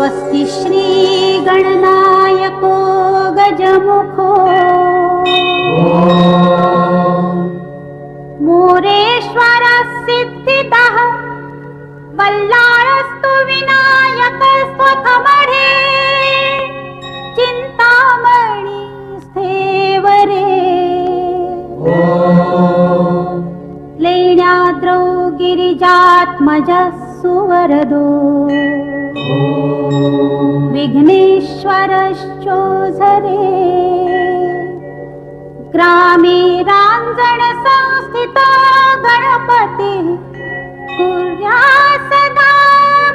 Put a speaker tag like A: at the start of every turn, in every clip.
A: स्वस्ति श्री गणनायको गजमुखो मोरेश्वर सिद्धिदः बल्लाळस्तु विनायक स्वखमढे चिंतामणि स्थेवरे लेण्याद्रौ गिरिजात्मजः सुवरदो विघ्नेश्वरश्चोझरे ग्रामे रांजण संस्थितो गणपति कुर्यात् सदा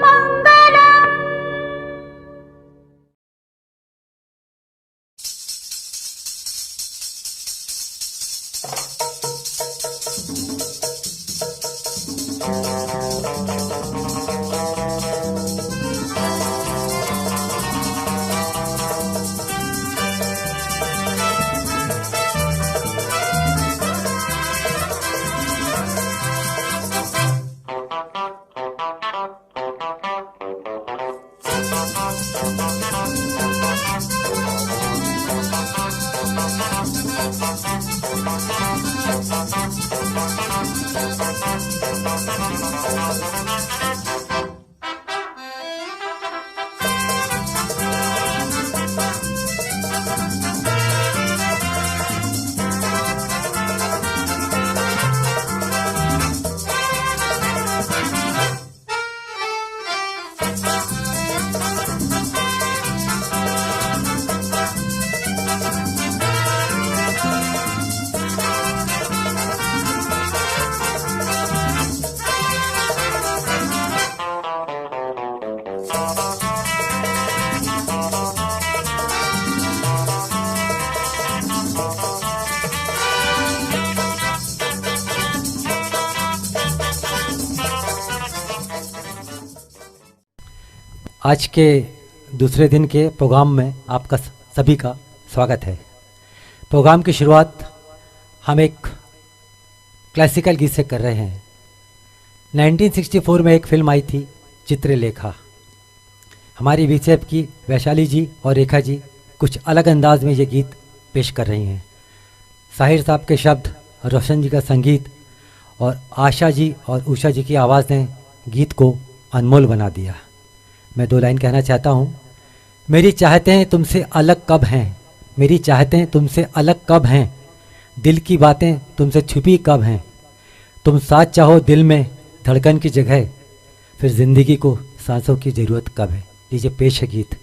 A: मंगलम्।
B: आज के दूसरे दिन के प्रोग्राम में आपका सभी का स्वागत है। प्रोग्राम की शुरुआत हम एक क्लासिकल गीत से कर रहे हैं। 1964 में एक फिल्म आई थी चित्रलेखा। हमारी बीचेप की वैशाली जी और रेखा जी कुछ अलग अंदाज में ये गीत पेश कर रही हैं। साहिर साहब के शब्द, रोशन जी का संगीत और आशा जी और उषा जी की आवाज़ ने गीत को अनमोल बना दिया। मैं दो लाइन कहना चाहता हूँ। मेरी चाहतें तुमसे अलग कब हैं, मेरी चाहतें तुमसे अलग कब हैं, दिल की बातें तुमसे छुपी कब हैं, तुम साथ चाहो दिल में धड़कन की जगह, फिर ज़िंदगी को सांसों की ज़रूरत कब है। लीजिए पेश है गीत।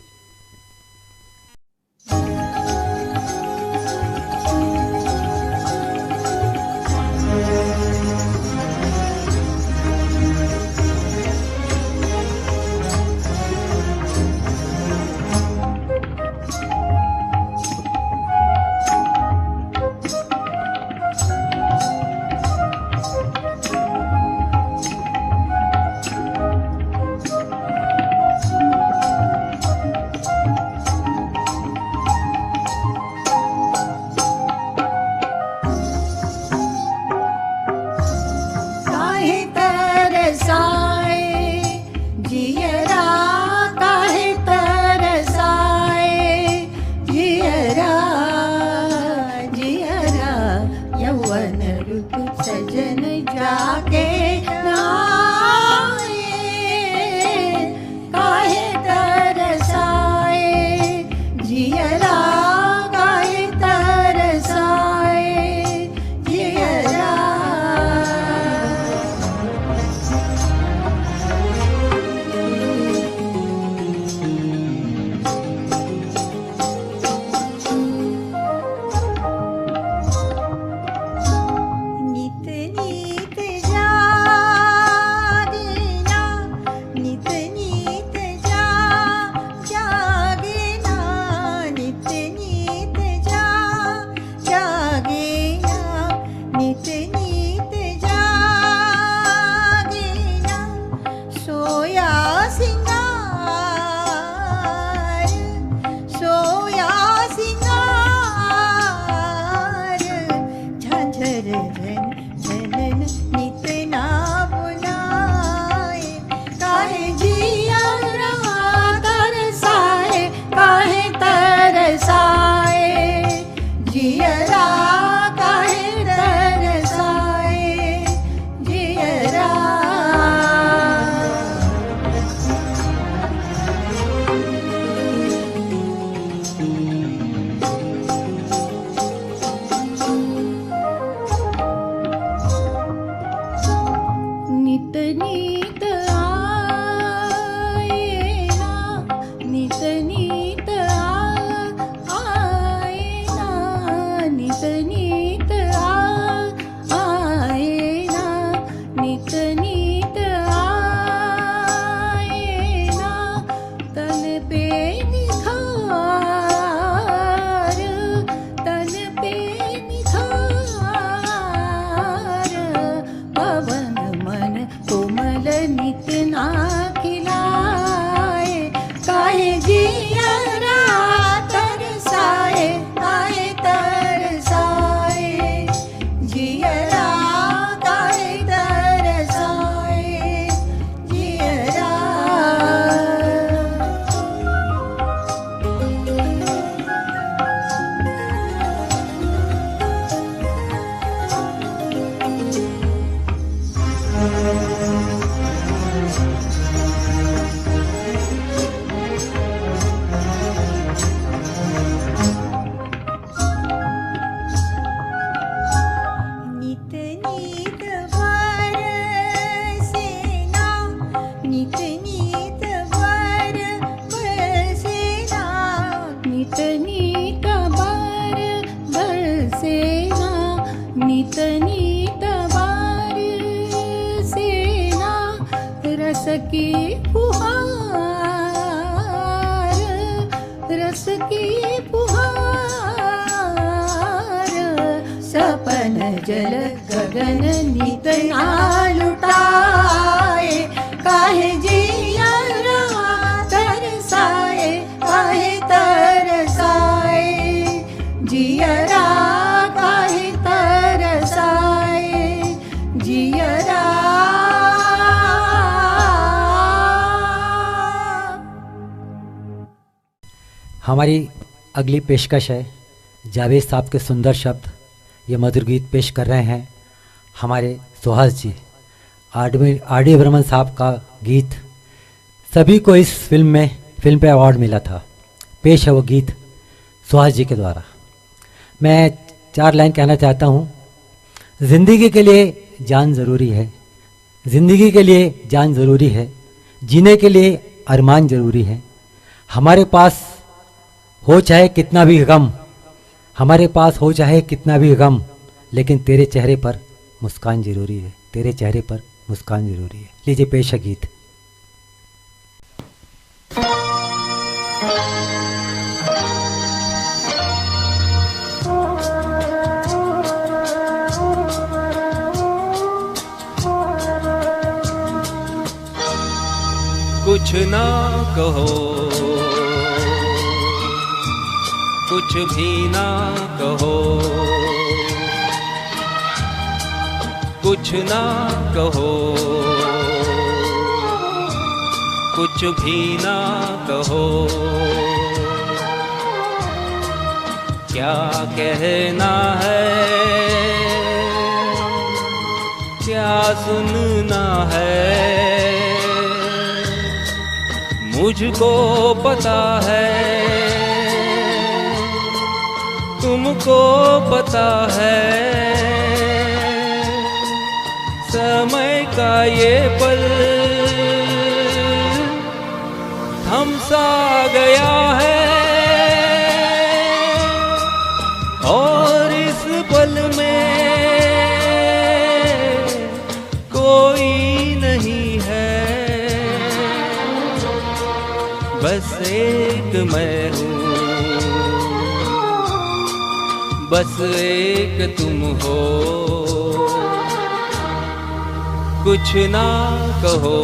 C: नीत आए ना, नित नीत आए ना, नित नीत आए ना, नित नीत आए ना, तन पे निखार, तन पे निखार, पवन मन कोमल नित ना खिलाए, काहे जियरा तरसाए, काहे तरसाए, जियरा काहे तरसाए, जियरा। नित नीत बरसेना, नित नीत बरसेना, नित नीत बरसेना, नित नीत बरसेना, रस की फुहार, रस की फुहार, सपन जल गगन नित ना लुटाए, काहे जियरा तरसाए, काहे तरसाए, जियरा काहे तरसाए, जियरा।
B: हमारी अगली पेशकश है जावेद साहब के सुंदर शब्द, ये मधुर गीत पेश कर रहे हैं हमारे सुहास जी। आर डी बर्मन साहब का गीत, सभी को इस फिल्म पे अवार्ड मिला था। पेश है वो गीत सुहास जी के द्वारा। मैं 4 लाइन कहना चाहता हूँ। ज़िंदगी के लिए जान ज़रूरी है, ज़िंदगी के लिए जान ज़रूरी है, जीने के लिए अरमान ज़रूरी है। हमारे पास हो चाहे कितना भी गम, हमारे पास हो चाहे कितना भी गम, लेकिन तेरे चेहरे पर मुस्कान ज़रूरी है, तेरे चेहरे पर मुस्कान ज़रूरी है। लीजिए पेश है गीत।
D: कुछ ना कहो, कुछ भी ना कहो, कुछ ना कहो, कुछ भी ना कहो, क्या कहना है, क्या सुनना है, मुझको पता है, तुमको पता है, समय का ये पल थम सा गया है, और इस पल में कोई नहीं है, बस एक मैं हूँ, बस एक तुम हो। कुछ ना कहो,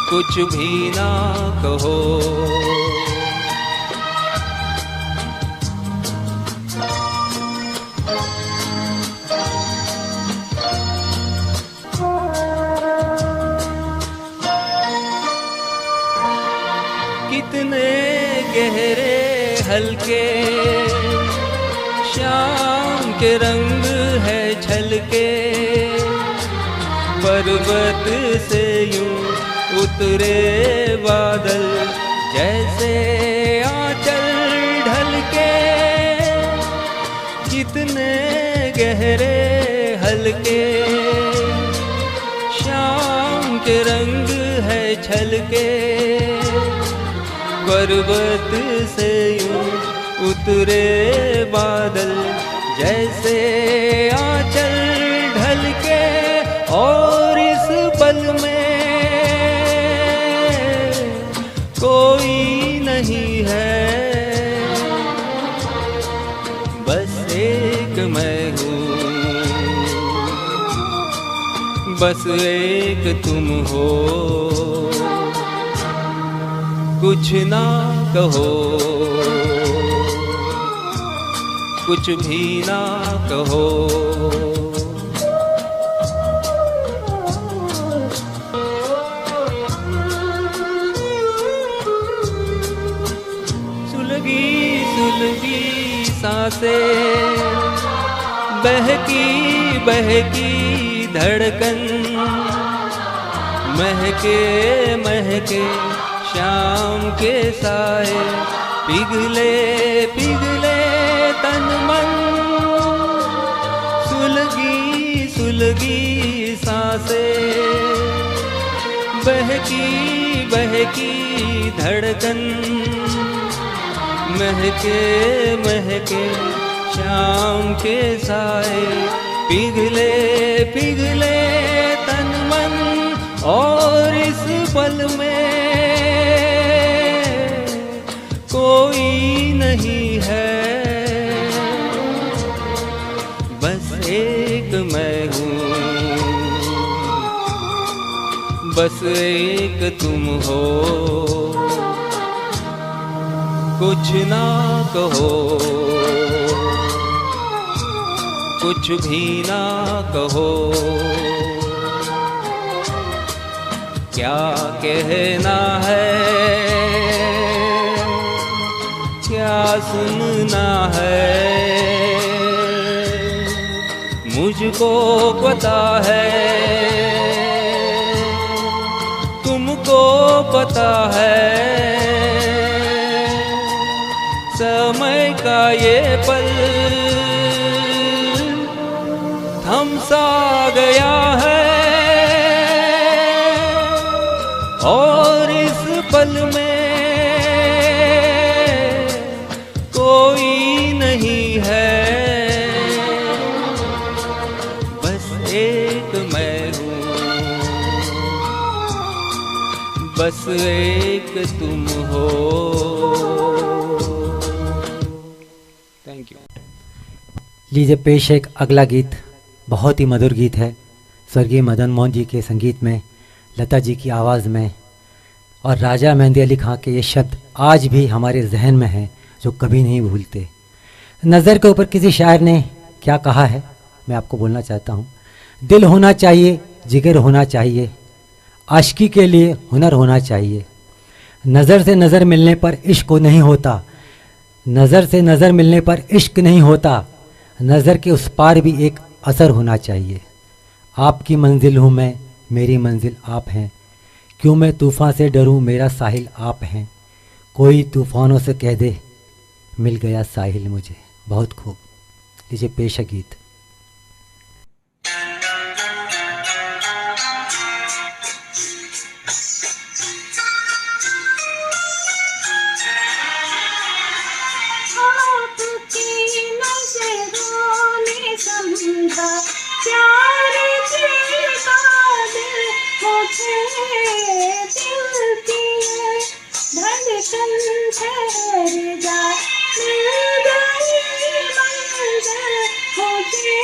D: कुछ भी ना कहो, कितने गहरे हल्के शाम के रंग है झलके, पर्वत से यूं उतरे बादल जैसे आंचल ढलके, कितने गहरे हल्के के रंग है छलके, पर्वत से यूं उतरे बादल, जैसे आंचल ढलके, और इस पल में कोई नहीं है, बस एक मैं हूँ, बस एक तुम हो। कुछ ना कहो, कुछ भी ना कहो, सुलगी सुलगी सांसें, बहकी बहकी धड़कन, महके महके शाम के साए, पिघले पिघले तन मन, सुलगी सुलगी सांसें, बहकी बहकी धड़कन, महके महके शाम के साए, पिघले पिघले तन मन, और इस पल में कोई नहीं है, बस एक मैं हूँ, बस एक तुम हो। कुछ ना कहो, कुछ भी ना कहो, क्या कहना है, क्या सुनना है, मुझको पता है, तुमको पता है, समय का ये पल थम सा गया है, और इस पल में कोई नहीं है, बस एक मैं हूँ, बस एक तुम हो। Thank you.
B: लीजिए पेश एक अगला गीत, बहुत ही मधुर गीत है, स्वर्गीय मदन मोहन जी के संगीत में, लता जी की आवाज़ में, और राजा मेहंदी अली खां के ये शब्द आज भी हमारे जहन में हैं, जो कभी नहीं भूलते। नज़र के ऊपर किसी शायर ने क्या कहा है, मैं आपको बोलना चाहता हूँ। दिल होना चाहिए, जिगर होना चाहिए, आशिकी के लिए हुनर होना चाहिए, नज़र से नज़र मिलने पर इश्क नहीं होता, नज़र से नज़र मिलने पर इश्क नहीं होता, नज़र के उस पार भी एक असर होना चाहिए। आपकी मंजिल हूँ मैं, मेरी मंजिल आप हैं, क्यों मैं तूफ़ान से डरूं, मेरा साहिल आप हैं, कोई तूफ़ानों से कह दे मिल गया साहिल मुझे। बहुत खूब। लीजिए पेश है गीत।
A: प्यार के काबिल मुझे दिल की धड़कन ठहर जा, मिल गई मंजिल मुझे,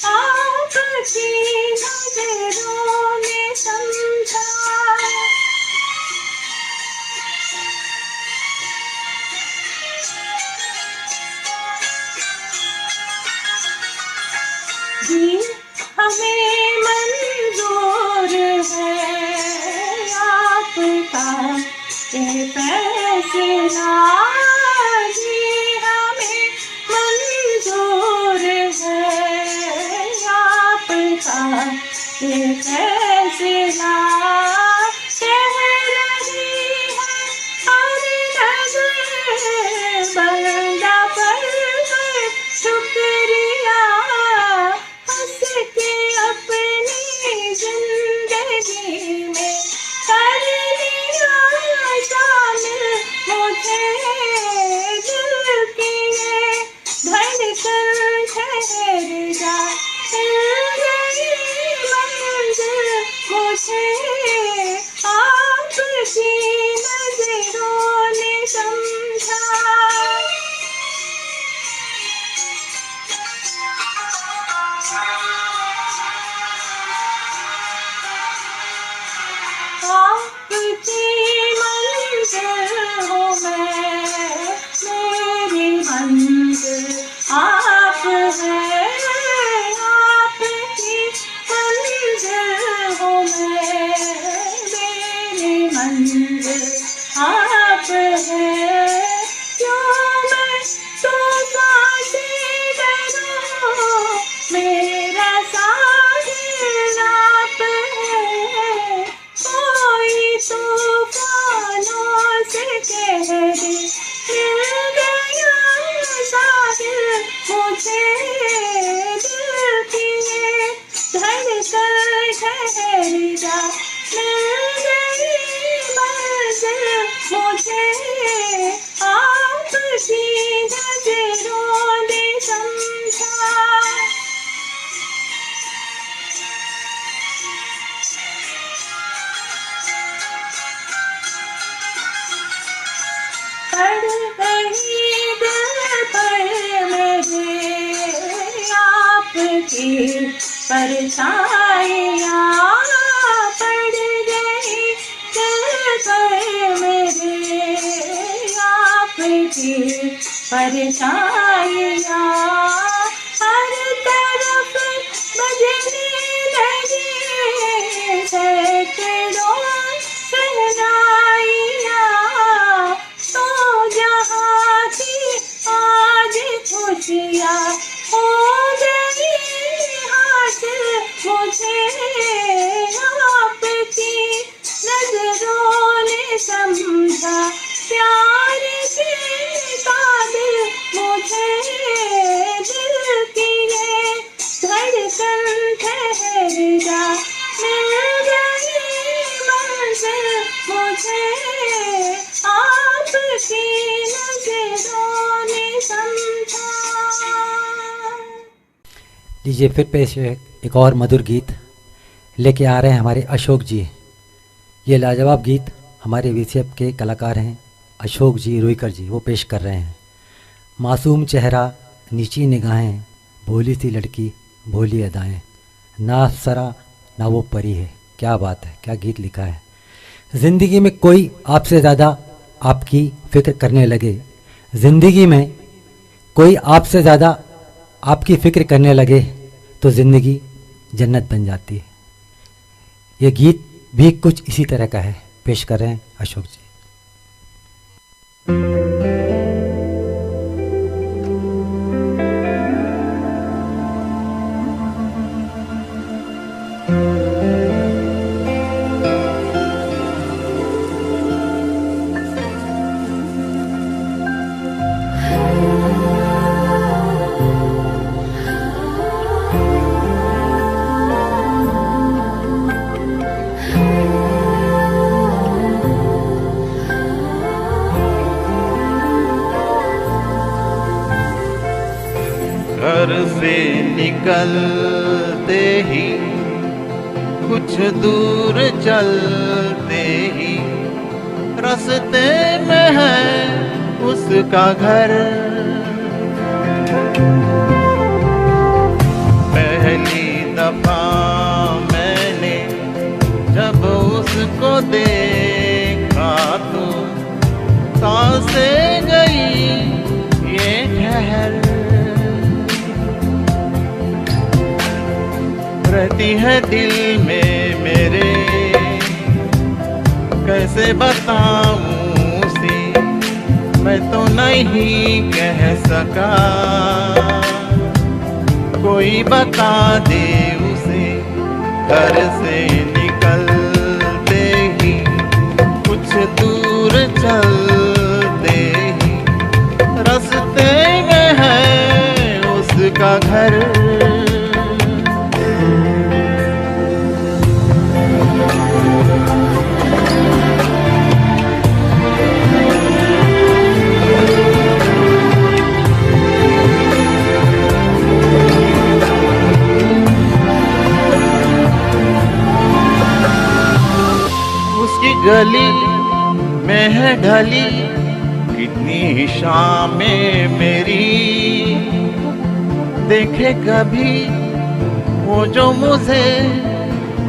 A: आपकी नजरों ने समझा। जी हमें मंजूर है आपका ये फैसला, जी हमें मंजूर है आपका ये फैसला। कह रही है हर नज़र बंदा पर शुक्रिया, हंस के अपनी जिंदगी आपकी मंजिल हूँ मैं, मेरी मंजिल आप है, आपकी मंजिल हूँ मैं, मेरी मंजिल आप है। क्यों मैं तूफान से डरूं, मेरा साहिल आप है, कोई तूफानों से कह दे मिल गया साहिल मुझे, दिल की ये धड़कन ठहर जा, मिल गई मंजिल मुझे, आपकी नजरों ने समझा। पड़ गई दिल पर मेरे आपकी परछाइयाँ, पड़ गई दिल पर मेरे आपकी परछाइयाँ, हर तरफ बजने लगी सैकड़ों शहनाइयाँ, तो जहाँ की आज खुशियाँ हो गई हासिल मुझे, आपकी नजरों ने समझा, प्यार के काबिल मुझे, दिल की ये धड़कन ठहर जा, मिल गई मंजिल मुझे, आपकी नजरों ने समझा।
B: लीजिए फिर पेश है एक और मधुर गीत लेके आ रहे हैं हमारे अशोक जी। ये लाजवाब गीत हमारे VCF के कलाकार हैं अशोक जी रुईकर जी, वो पेश कर रहे हैं। मासूम चेहरा, नीची निगाहें, भोली सी लड़की, भोली अदाएं, ना अप्सरा ना वो परी है। क्या बात है, क्या गीत लिखा है। ज़िंदगी में कोई आपसे ज़्यादा आपकी फ़िक्र करने लगे, ज़िंदगी में कोई आपसे ज़्यादा आपकी फ़िक्र करने लगे तो ज़िंदगी जन्नत बन जाती है। ये गीत भी कुछ इसी तरह का है, पेश कर रहे हैं अशोक जी।
E: घर से निकलते ही कुछ दूर चलते ही रास्ते में है उसका घर। पहली दफा मैंने जब उसको देखा तो सांसें गई ये ठहर। रहती है दिल में मेरे कैसे बताऊं उसे, मैं तो नहीं कह सका, कोई बता दे उसे। घर से निकलते ही कुछ दूर चलते ही रास्ते में है उसका घर। गली में है ढली कितनी शामें मेरी, देखे कभी वो जो मुझे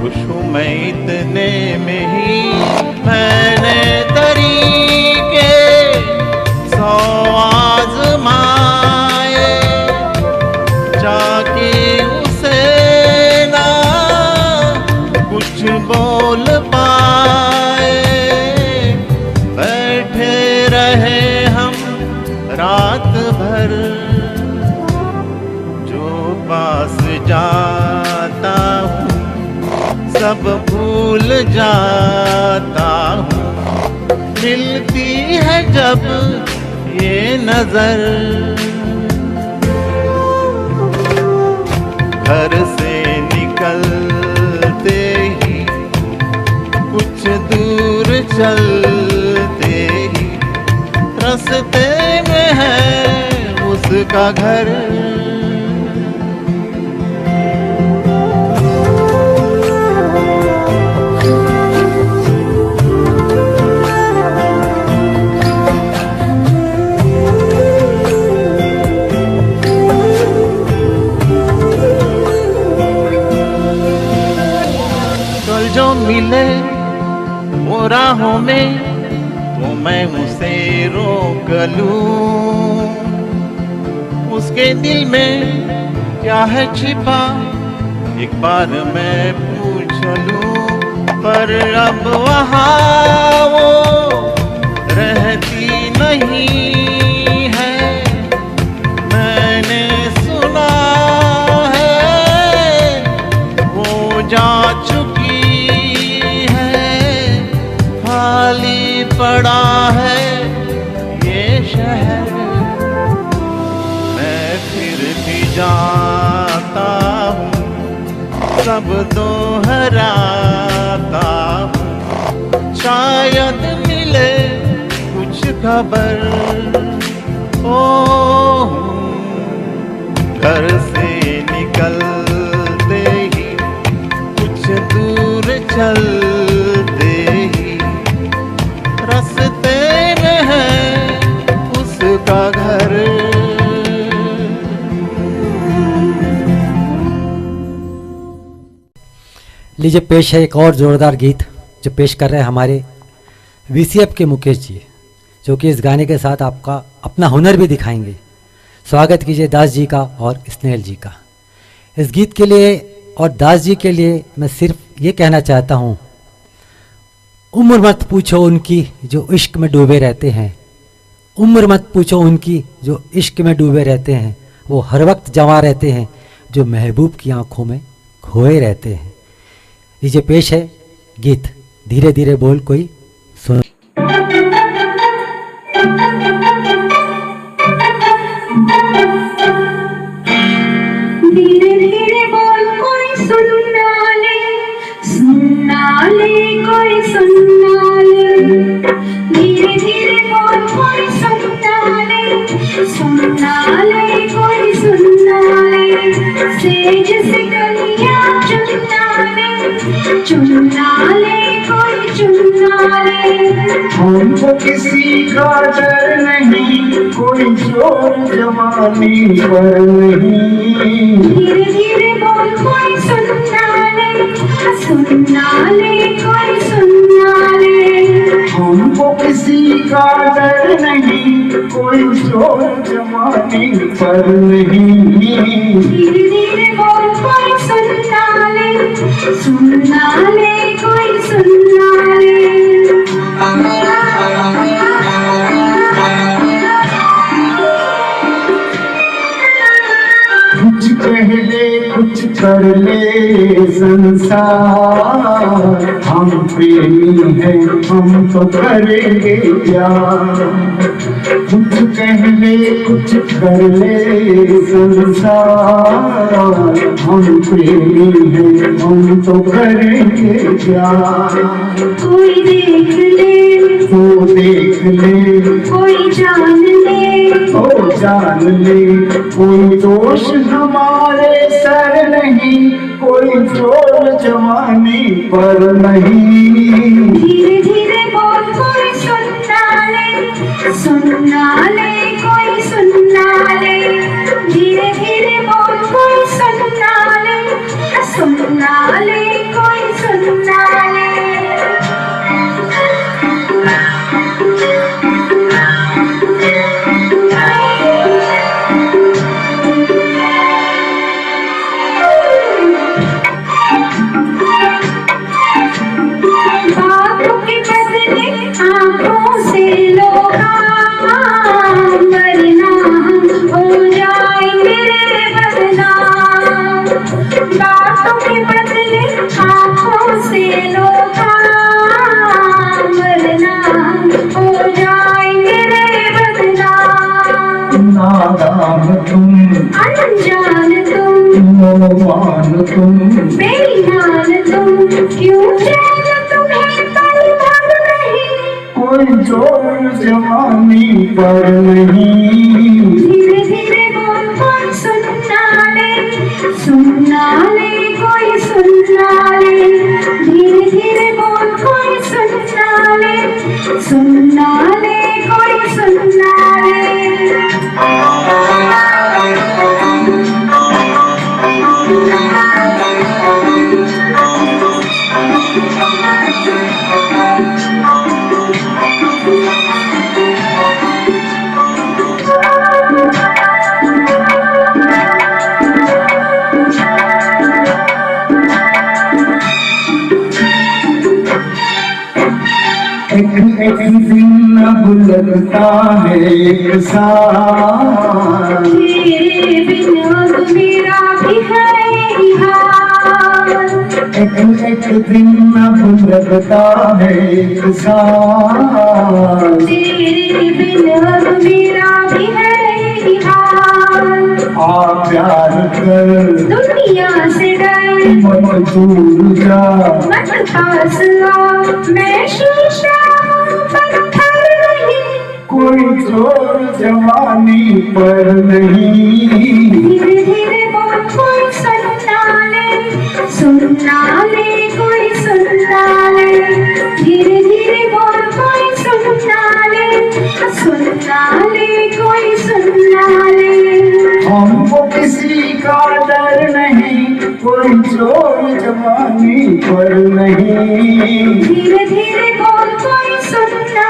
E: खुश हूँ मैं इतने में ही। मैंने तरीके 100 आज़माए, जाके उसे ना कुछ बोल पाए। बैठे रहे हम रात भर, जो पास जाता हूँ सब भूल जाता हूँ। मिलती है जब ये नजर, घर से निकलते ही कुछ दूर चलते ही रास्ते में है उसका घर। जो मिले वो राहों में तो मैं उसे रोक लूं। उसके दिल में क्या है छिपा एक बार मैं पूछ लूं। पर अब वहाँ वो रहती नहीं है, मैंने सुना है वो जा चुकी। खाली पड़ा है ये शहर, मैं फिर भी जाता हूँ सब दोहराता हूँ। शायद मिले कुछ खबर, ओ घर से निकलते ही कुछ दूर चलते ही रास्ते में है उसका घर।
B: लीजिए पेश है एक और ज़ोरदार गीत जो पेश कर रहे हैं हमारे VCF के मुकेश जी, जो कि इस गाने के साथ आपका अपना हुनर भी दिखाएंगे। स्वागत कीजिए दास जी का और स्नेहल जी का। इस गीत के लिए और दास जी के लिए मैं सिर्फ ये कहना चाहता हूँ, उम्र मत पूछो उनकी जो इश्क में डूबे रहते हैं। उम्र मत पूछो उनकी जो इश्क में डूबे रहते हैं। वो हर वक्त जवां रहते हैं जो महबूब की आंखों में खोए रहते हैं। लीजिए पेश है गीत धीरे धीरे बोल कोई सुन।
A: धीरे धीरे बोल कोई सुनना ले, सुनना ले कोई सुनना ले। धीरे धीरे बोल कोई सुनना ले, सुनना ले कोई सुनना ले। सेज से कलियां चुनना ले, चुनना ले कोई चुनना ले।
F: हमको किसी का डर नहीं, कोई जोर जवानी पर नहीं।
A: धीरे धीरे बोल कोई सुनना ले, सुनना ले कोई सुनना ले।
F: हमको किसी का डर नहीं, कोई जोर जवानी पर नहीं।
A: धीरे धीरे बोल कोई सुनना ले, सुनना ले कोई सुनना ले।
F: कुछ कह ले कुछ कर ले संसार, हम प्रेमी हैं हम तो करेंगे प्यार। कुछ कह ले कुछ कर ले संसार, हम प्रेमी हैं हम तो करेंगे प्यार।
A: कोई देख ले,
F: वो देख ले,
A: कोई जान ले,
F: ओ जान ले। कोई दोष हमारे सर नहीं, कोई जोर जवानी पर नहीं।
A: धीरे धीरे बोल कोई सुनना ले, सुनना ले कोई सुनना ले। धीरे धीरे बोल कोई सुनना ले, सुनना ले कोई क्यों चैन तुम्हें पल भर नहीं,
F: कोई जोर जवानी पर नहीं।
A: धीरे धीरे बोल कोई सुनना ले कोई सुनना ले, धीरे धीरे बोल कोई सुनना ले कोई सुनना ले।
F: एक दिन अब लगता है एक साथ,
A: तेरे बिन अब मेरा भी है यही हाल।
F: एक दिन अब लगता है एक साथ,
A: तेरे बिन अब मेरा भी है यही हाल।
F: आ प्यार कर
A: दुनिया से डर
F: मत दूर जा,
A: मत पास आ, मैं शीशा हूँ पत्थर नहीं,
F: कोई जोर जवानी पर नहीं।
A: धीरे धीरे बोल कोई सुनना ले कोई सुनना ले, धीरे धीरे बोल कोई सुनना ले कोई सुनना ले।
F: हमको किसी का डर नहीं, कोई जोर जवानी पर नहीं।
A: धीरे धीरे बोल कोई सुनना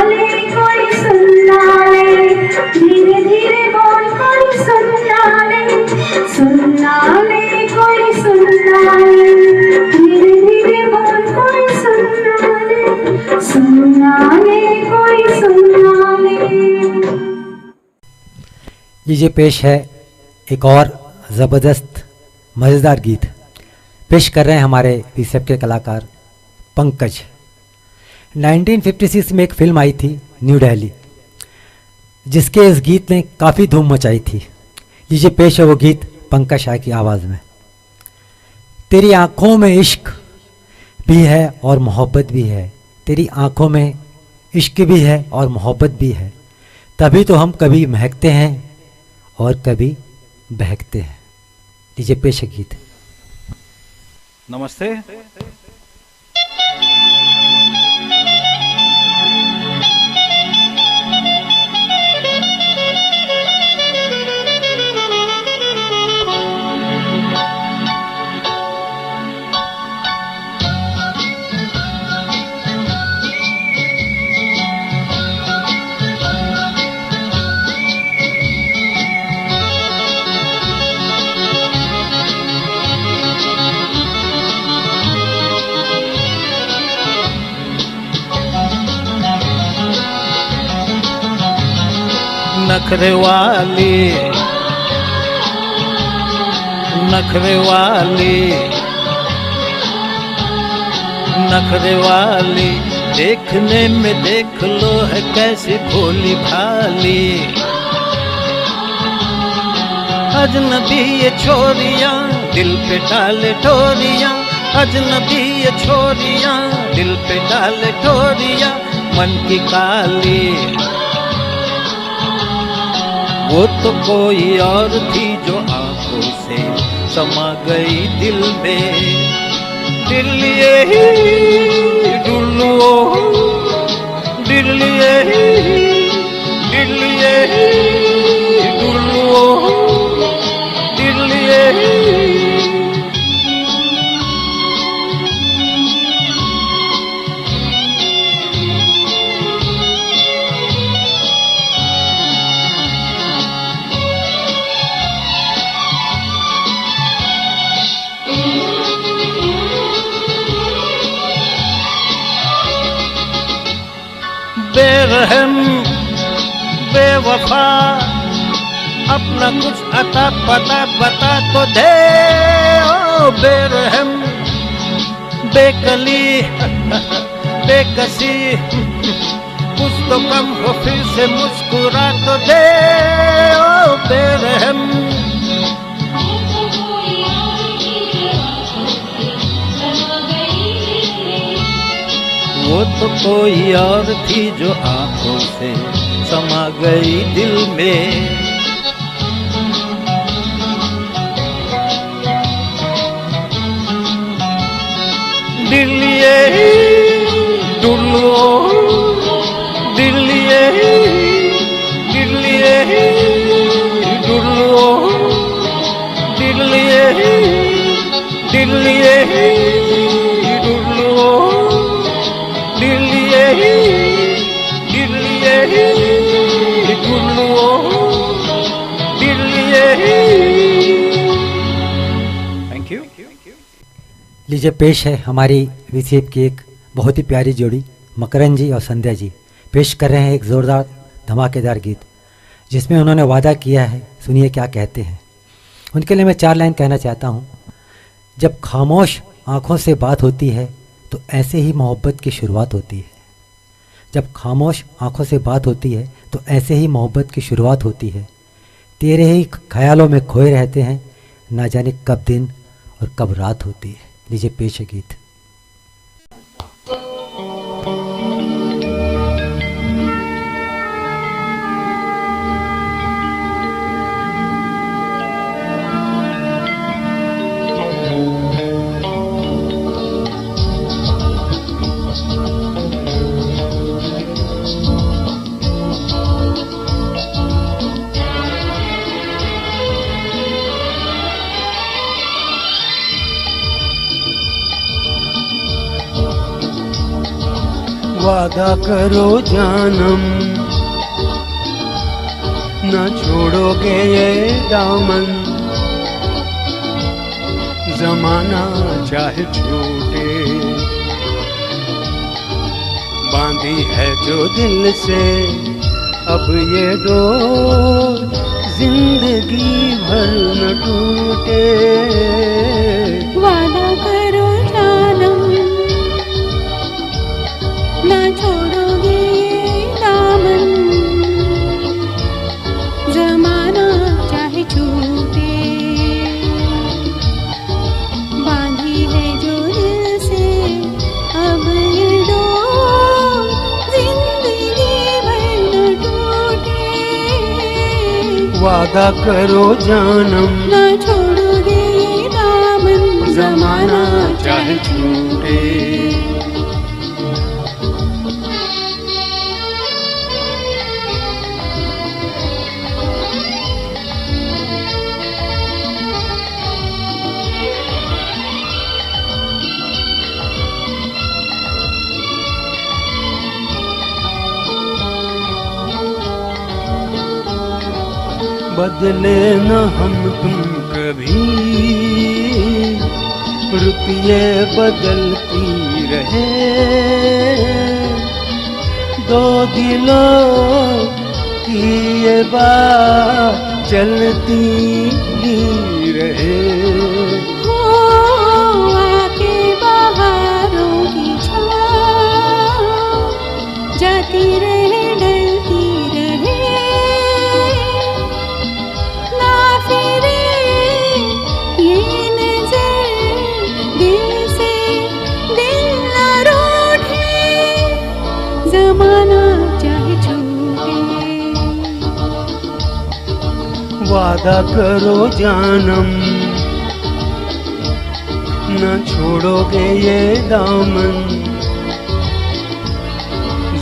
A: ले कोई सुनना ले, धीरे धीरे बोल कोई सुनना ले कोई सुनना ले, धीरे धीरे बोल कोई सुनना ले कोई सुनना ले।
B: ये पेश है एक और ज़बरदस्त मज़ेदार गीत पेश कर रहे हैं हमारे रिसेप्ट के कलाकार पंकज। 1956 में एक फिल्म आई थी न्यू दिल्ली, जिसके इस गीत ने काफ़ी धूम मचाई थी। ये पेश है वो गीत पंकज शाह की आवाज़ में। तेरी आँखों में इश्क भी है और मोहब्बत भी है, तेरी आँखों में इश्क भी है और मोहब्बत भी है, तभी तो हम कभी महकते हैं और कभी बहकते हैं। लीजिए पेश है गीत।
G: नमस्ते। नखरे वाली नखरे वाली नखरे वाली, देखने में देख लो है कैसी भोली भाली। अजनबी ये छोरियां दिल पे डाले ठोरियां, अजनबी ये छोरियां दिल पे डाले ठोरियां, मन की काली वो तो कोई और थी जो आंखों से समा गई दिल में। दिल ये डुल्लो दिल ये डुल्लो दिल ये। बेरहम बेवफा अपना कुछ अता पता बता तो दे। ओ बेरहम बेकली बेकसी कुछ तो कम हो फिर से मुस्कुरा तो दे। ओ बेरहम वो तो कोई और थी जो आंखों से समा गई दिल में। दिल ये डुल्लो, दिल ये डुल्लो, दिल ये डुल्लो, दिल ये डुल्लो, दिल ये। Thank you.
B: लीजिए पेश है हमारी विशेप की एक बहुत ही प्यारी जोड़ी मकरन जी और संध्या जी पेश कर रहे हैं एक ज़ोरदार धमाकेदार गीत जिसमें उन्होंने वादा किया है। सुनिए क्या कहते हैं। उनके लिए मैं 4 लाइन कहना चाहता हूँ। जब खामोश आँखों से बात होती है तो ऐसे ही मोहब्बत की शुरुआत होती है। जब खामोश आँखों से बात होती है तो ऐसे ही मोहब्बत की शुरुआत होती है। तेरे ही ख्यालों में खोए रहते हैं, ना जाने कब दिन और कब रात होती है। लीजिए पेश है गीत।
E: वादा करो जानम न छोड़ोगे ये दामन, जमाना चाहे छूटे बांधी है जो दिल से अब ये डोर, जिंदगी भर न टूटे।
C: वादा करो जानम ना छोड़ोगे ये दामन, जमाना चाहे छूटे बांधी है जो दिल से अब ये डोर, जिंदगी भर न टूटे।
E: वादा करो जानम
C: ना छोड़ोगे ये दामन,
E: जमाना चाहे छूटे। बदले न हम तुम कभी, रुत ये बदलती रहे, दो दिलों की ये बात चलती ही रहे।
C: हो आके बहारों की छाँव जाती रहे डलती रहे, ना फिरे ये नजर दिल से दिल न रूठे, जमाना चाहे छूटे।
E: वादा करो जानम न छोड़ोगे ये दामन,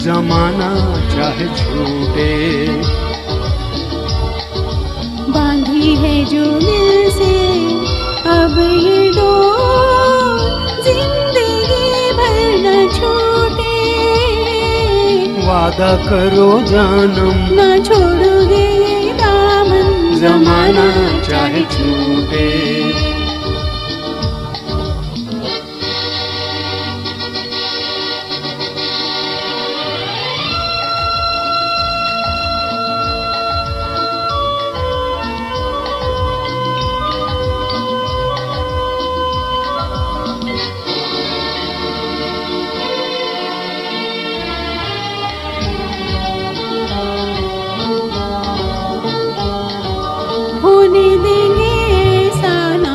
E: जमाना चाहे छूटे।
C: बांधी है जो दिल से अब ये डोर, जिंदगी भर न छूटे।
E: वादा करो जानम
C: ना छोड़ोगे ये दामन,
E: जमाना चाहे छूटे।
C: होने देंगे ऐसा ना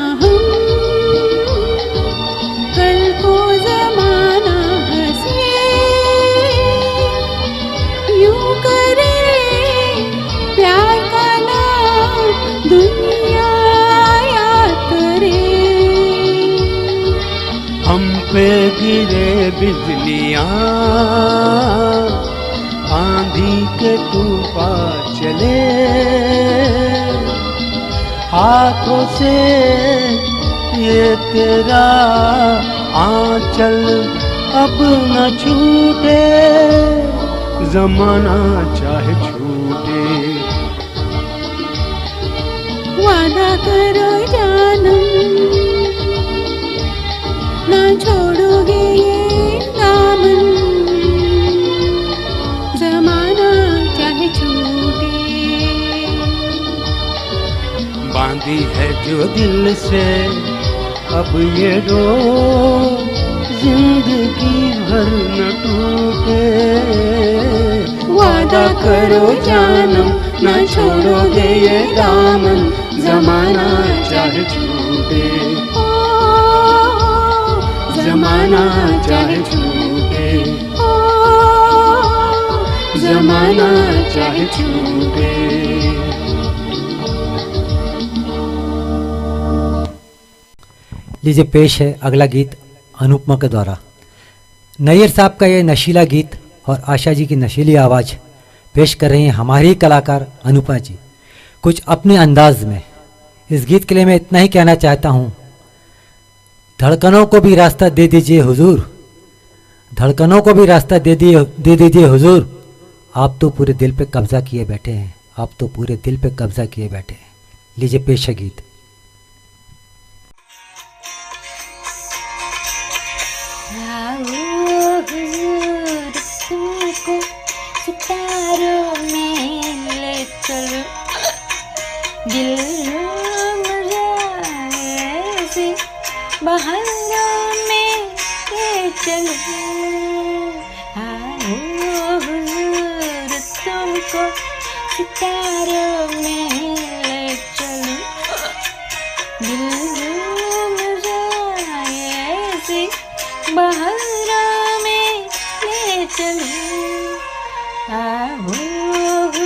E: हम पे गिरे बिजलियां, आंधी के तूफान चले, हाथों से ये तेरा आंचल अब न छूटे, जमाना चाहे छूटे।
C: वादा करो जानम, ना छोड़ोगे ये दामन, जमाना चाहे छूटे।
E: बांधी है जो दिल से अब ये डोर, जिंदगी भर न टूटे।
C: वादा करो जानम, ना छोड़ोगे ये दामन,
E: जमाना चाहे छूटे,
C: जमाना
E: चाहे छूटे, जमाना चाहे छूटे।
B: लीजिए पेश है अगला गीत अनुपमा के द्वारा। नैयर साहब का ये नशीला गीत और आशा जी की नशीली आवाज़ पेश कर रही हैं हमारी कलाकार अनुपमा जी कुछ अपने अंदाज में। इस गीत के लिए मैं इतना ही कहना चाहता हूँ, धड़कनों को भी रास्ता दे दीजिए हुजूर, धड़कनों को भी रास्ता दे दीजिए हुजूर, आप तो पूरे दिल पे कब्जा किए बैठे हैं, आप तो पूरे दिल पे कब्जा किए बैठे हैं। लीजिए पेश है गीत।
C: हुजूर तुमको सितारों में ले चलो, दिल मुझे बहारों में ले चलो। आओ हुजूर तुमको सितारों में ले चलो, दिल मुझे बहारों में ले चलो। आओ हुजूर,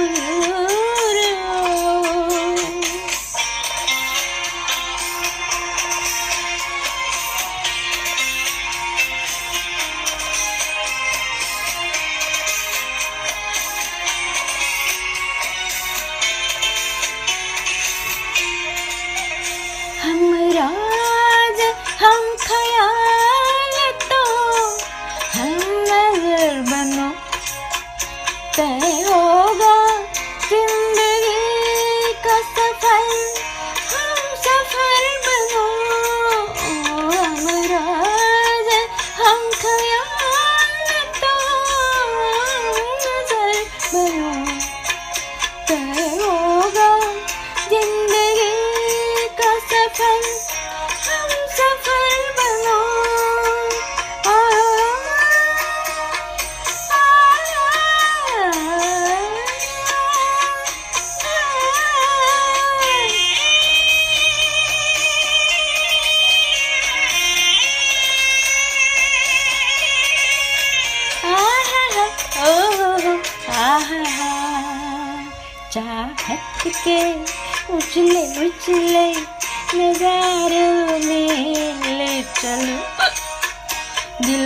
C: हम राज हम ख्याल तो हम नजर बनो, तय होगा जिंदगी का सफर, हम सफर बनो। हम राज हम ख्याल तो हम नजर बनो, तय होगा जिंदगी का सफर, हम सफर बनो। चाहत के उछले उछले नजारों में ले चलो, दिल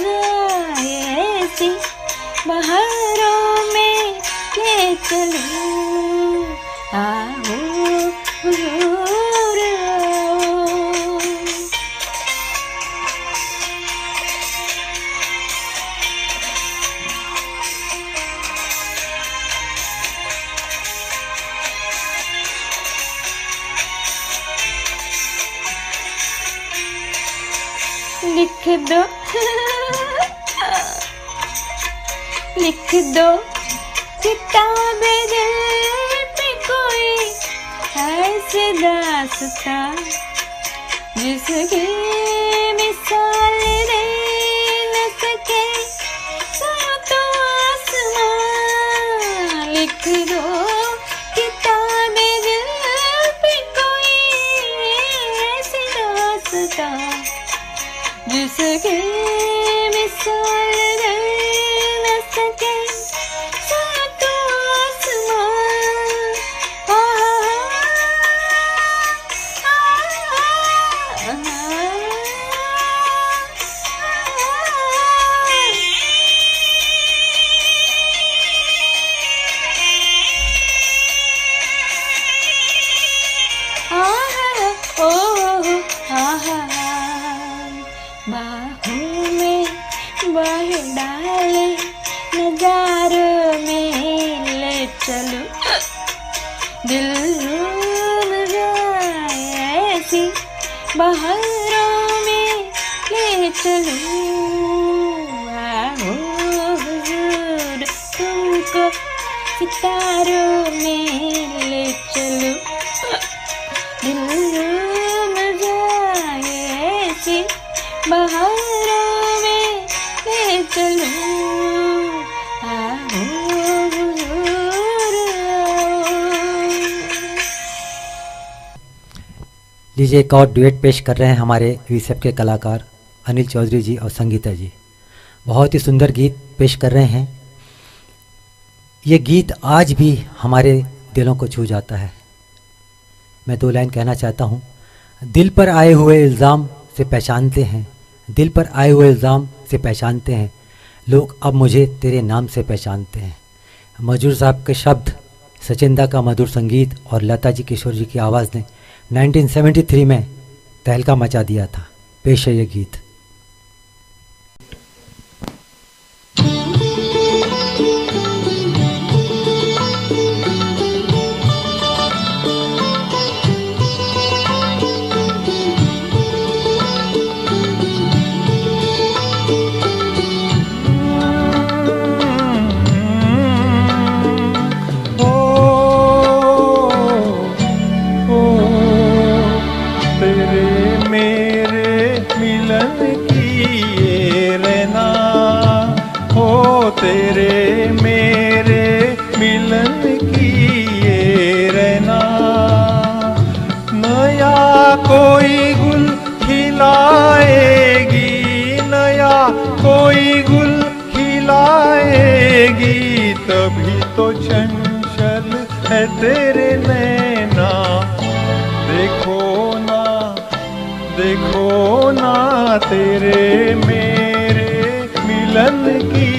C: मुझे ऐसी बहारों में ले चलो। आओ हुजूर, लिख दो लिख दो किताबे दिल पे कोई ऐसे दास्तां, जिसकी मिसाल दे न सके सातों आसमां। लिख दो किताबे दिल पे कोई ऐसी दास्तां, जिसकी मिसाल दे न सके सातों आसमां।
A: बाहों में बह डाले नजारों में ले चलो दिल झूम जाए ऐसी बहारों में ले चलो आओ हुजूर तुमको सितारों में ले चलो दिल झूम जाए ऐसी बहारों में ले चलो आओ हुजूर
B: लीजिए एक और डुएट पेश कर रहे हैं हमारे वीसेप के कलाकार अनिल चौधरी जी और संगीता जी। बहुत ही सुंदर गीत पेश कर रहे हैं। ये गीत आज भी हमारे दिलों को छू जाता है। मैं 2 लाइन कहना चाहता हूँ। दिल पर आए हुए इल्ज़ाम से पहचानते हैं, दिल पर आए हुए इल्ज़ाम से पहचानते हैं लोग, अब मुझे तेरे नाम से पहचानते हैं। मजूर साहब के शब्द, सचिंदा का मधुर संगीत और लता जी किशोर जी की आवाज़ ने 1973 में तहलका मचा दिया था। पेश है ये गीत।
E: तेरे मेरे मिलन की ये रहना, नया कोई गुल खिलाएगी, नया कोई गुल खिलाएगी, तभी तो चंचल है तेरे नैना। देखो ना, देखो ना तेरे मेरे मिलन की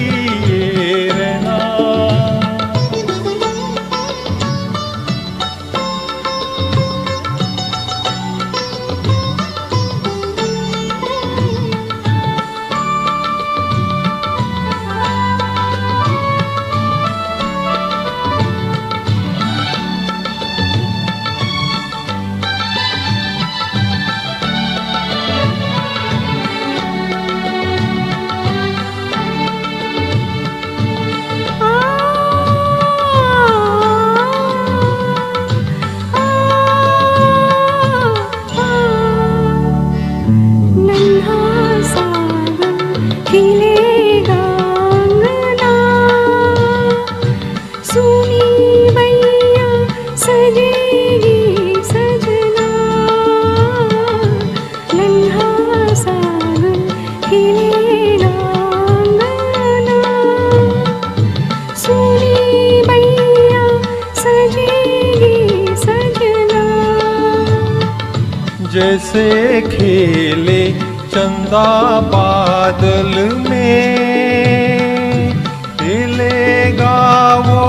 E: जैसे खेले चंदा बादल में, हिलेगा वो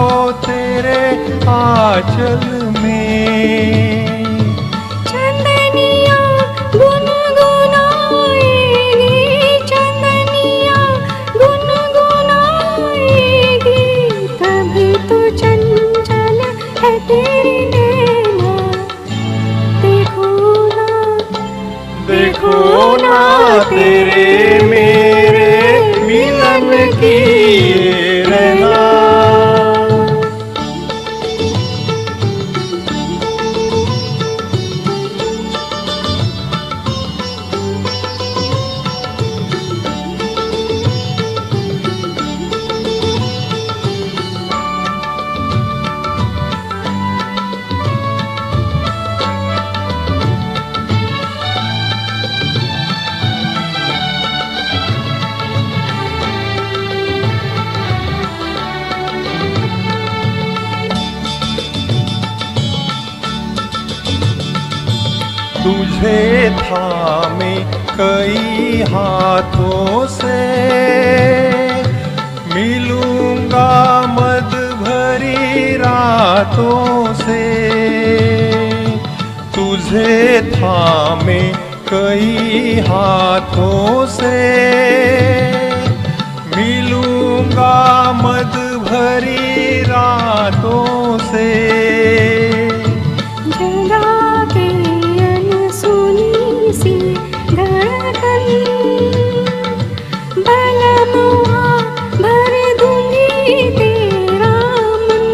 E: तेरे आंचल में।
A: चंदनिया गुनगुनाएगी, चंदनिया गुनगुनाएगी, तभी तो चंचल है तेरी नैना। देखो ना तेरे मेरे मिलन की ये रहना। तुझे थामे कई हाथों से, मिलूंगा मद भरी रातों से। तुझे थामे
E: कई हाथों से मिलूंगा मद भरी रातों से।
A: जगा के अनसुनी सी धड़कन बलनुआ भर दूंगी तेरा मन।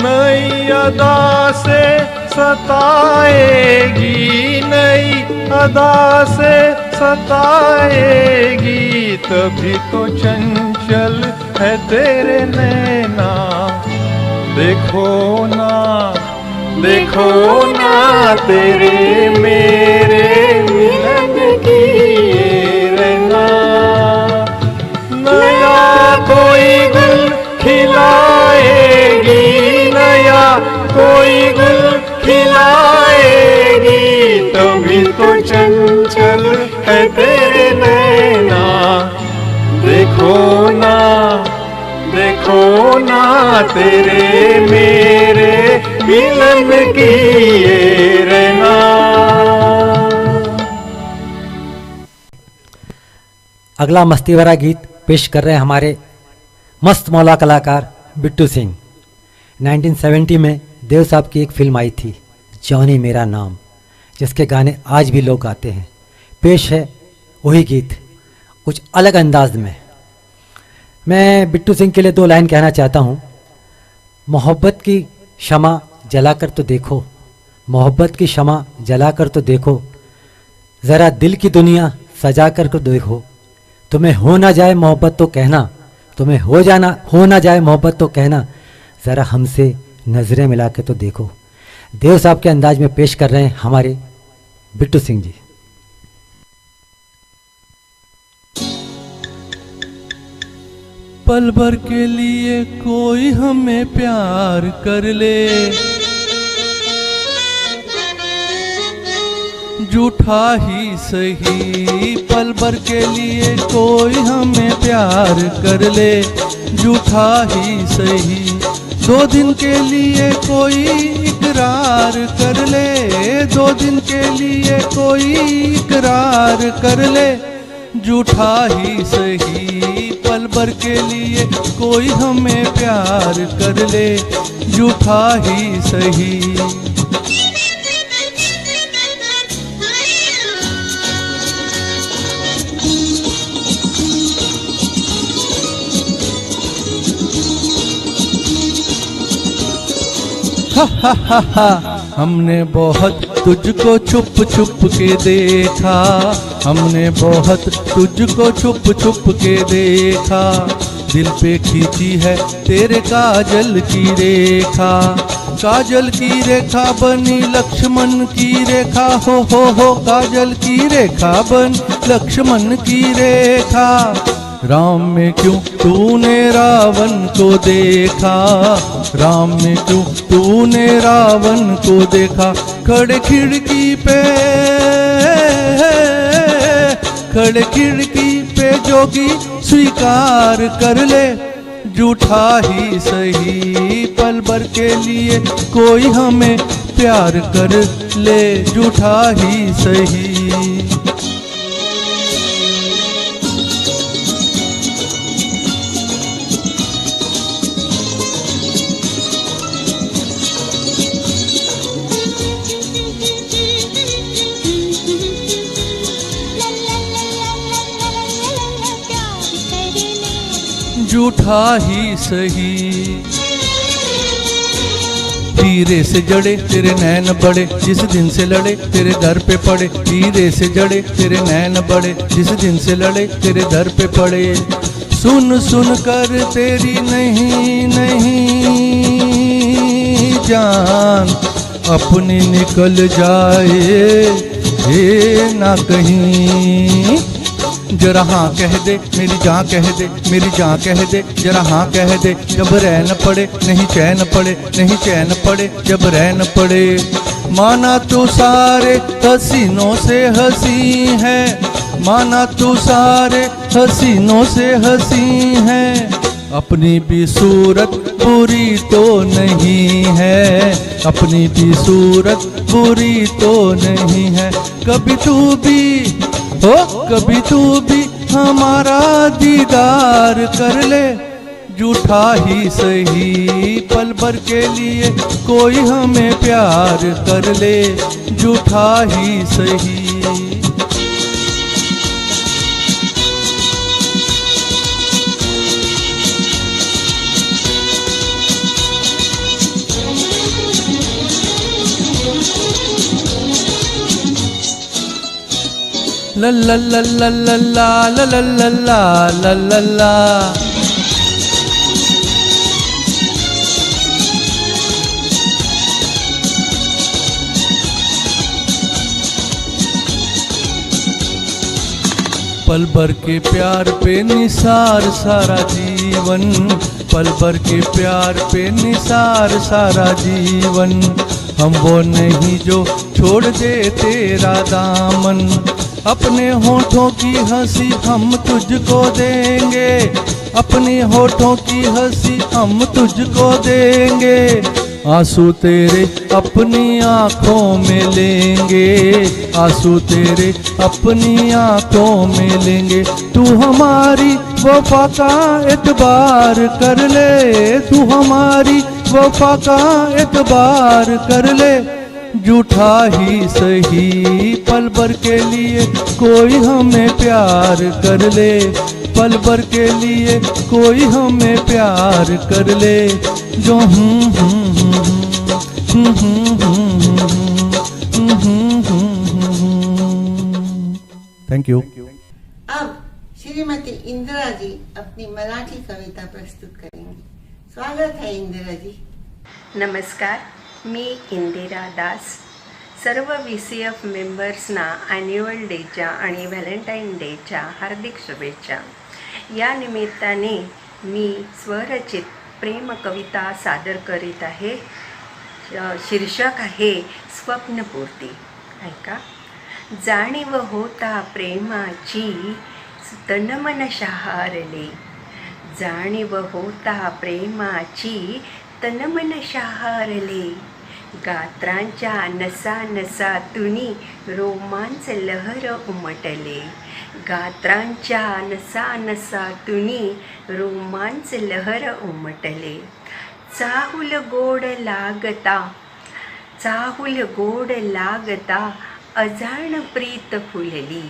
E: नई अदा से सताएगी, नई अदा से सताएगी, तभी तो चंचल है तेरे नैना। देखो ना, देखो ना तेरे मेरे मिलन की ये रहना। नया कोई गुल खिलाएगी, नया कोई गुल खिलाएगी, तभी तो चंचल है तेरे नैना। देखो ना, देखो ना तेरे मेरे मिलन की ये रहना।
B: अगला मस्ती भरा गीत पेश कर रहे हैं हमारे मस्त मौला कलाकार बिट्टू सिंह। 1970 में देव साहब की एक फिल्म आई थी जॉनी मेरा नाम, जिसके गाने आज भी लोग गाते हैं। पेश है वही गीत कुछ अलग अंदाज में। मैं बिट्टू सिंह के लिए 2 लाइन कहना चाहता हूँ। मोहब्बत की शमा जलाकर तो देखो, मोहब्बत की शमा जलाकर तो देखो, ज़रा दिल की दुनिया सजा कर तो देखो। तुम्हें हो ना जाए मोहब्बत तो कहना, तुम्हें हो ना जाए मोहब्बत तो कहना, ज़रा हमसे नज़रें मिला के तो देखो। देव साहब के अंदाज में पेश कर रहे हैं हमारे बिट्टू सिंह जी।
D: पल भर के लिए कोई हमें प्यार कर ले, झूठा ही सही। पल भर के लिए कोई हमें प्यार कर ले, झूठा ही सही। 2 दिन के लिए कोई इकरार कर ले, 2 दिन के लिए कोई इकरार कर ले, झूठा ही सही। पल भर के लिए कोई हमें प्यार कर ले, झूठा ही सही। हा हा हा, हमने बहुत तुझको छुप छुप के देखा, हमने बहुत तुझको छुप छुप के देखा। दिल पे खींची है तेरे काजल की रेखा, काजल की रेखा बनी लक्ष्मण की रेखा। हो काजल की रेखा बन लक्ष्मण की रेखा। राम में क्यों तूने रावण को देखा, राम में क्यों तूने रावण को देखा। खड़े खिड़की पे, खड़े खिड़की पे जोगी स्वीकार कर ले, झूठा ही सही। पल भर के लिए कोई हमें प्यार कर ले, झूठा ही सही। झूठा ही सही। हीरे से जड़े तेरे नैन बड़े, जिस दिन से लड़े तेरे दर पे पड़े। हीरे से जड़े तेरे नैन बड़े, जिस दिन से लड़े तेरे दर पे पड़े। सुन सुन कर तेरी नहीं नहीं जान अपनी निकल जाए ये ना कहीं। जरा हाँ कह दे मेरी जान, कह दे मेरी जान, कह दे जरा हाँ कह दे। जब रैन पड़े नहीं चैन पड़े, नहीं चैन पड़े जब रैन पड़े। माना तू सारे हसीनों से हसी है, माना तू सारे हसीनों से हसी है। अपनी भी सूरत बुरी तो नहीं है, अपनी भी सूरत बुरी तो नहीं है। कभी तू भी हो, कभी तू भी हमारा दीदार कर ले, झूठा ही सही पल भर के लिए कोई हमें प्यार कर ले, झूठा ही सही। ला ला ला ला ला ला ला ला ला ला ला ला। पल भर के प्यार पे निसार सारा जीवन, पल भर के प्यार पे निसार सारा जीवन। हम वो नहीं जो छोड़ दे तेरा दामन, अपने होठों की हंसी हम तुझको देंगे, अपने होठों की हंसी हम तुझको देंगे। आंसू तेरे अपनी आंखों में लेंगे, आंसू तेरे अपनी आंखों में लेंगे। तू हमारी वफा का एतबार कर ले, तू हमारी वफा का एतबार कर ले, झूठा ही सही पल भर के लिए कोई हमें प्यार कर ले, पल भर के लिए कोई हमें प्यार कर ले। जो थैंक यू।
H: अब श्रीमती इंदिरा जी अपनी मराठी कविता प्रस्तुत करेंगी। स्वागत है इंदिरा जी।
I: नमस्कार, मी इंदिरा दास। सर्व VCF मेंबर्सना ॲन्युअल डेच्या आणि व्हॅलेंटाईन डेच्या हार्दिक शुभेच्छा। या निमित्ताने मी स्वरचित प्रेम कविता सादर करीत आहे। शीर्षक आहे स्वप्नपूर्ती। ऐका। जाणीव होता प्रेमाची तनमन शहारले, जाणीव होता प्रेमाची तनमन शहारले, गात्रांच्या नसा नसातुनी रोमांच लहर उमटले, गात्रांच्या नसा नसातुनी रोमांच लहर उमटले। चाहुल गोड लागता, चाहुल गोड लागता अजाण प्रीत फुलली,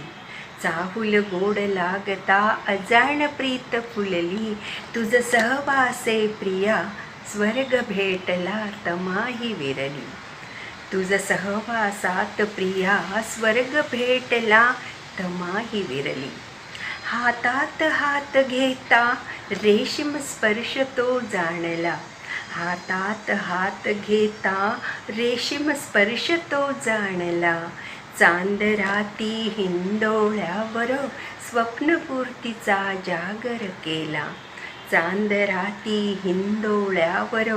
I: चाहुल गोड लागता अजाण प्रीत फुलली, तुझ सहवासे प्रिया स्वर्ग भेटला तमाही विरली, तुझ सहवासात प्रिया स्वर्ग भेटला तमाही विरली। हातात हात घेता रेशीम स्पर्श तो जाणला, हातात हात घेता रेशीम स्पर्श तो जाणला, चांदराती हिंदोळ्यावर स्वप्नपूर्तीचा जागर केला, चांदराती हिंदोळ्यावर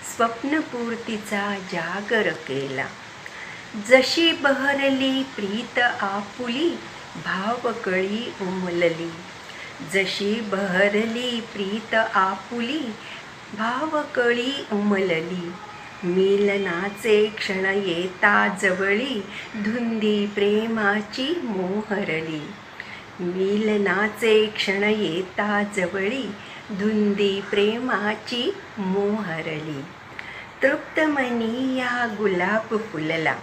I: स्वप्नपूर्तीचा जागर केला। जशी बहरली प्रीत आपुली भावकळी उमलली, जशी बहरली प्रीत आपुली भावकळी उमलली, मिलनाचे क्षण येता जवळी धुंदी प्रेमाची मोहरली, मिलनाचे क्षण येता जवळी धुंदी प्रेमाची मोहरली। तृप्तमनी या गुलाब फुलला,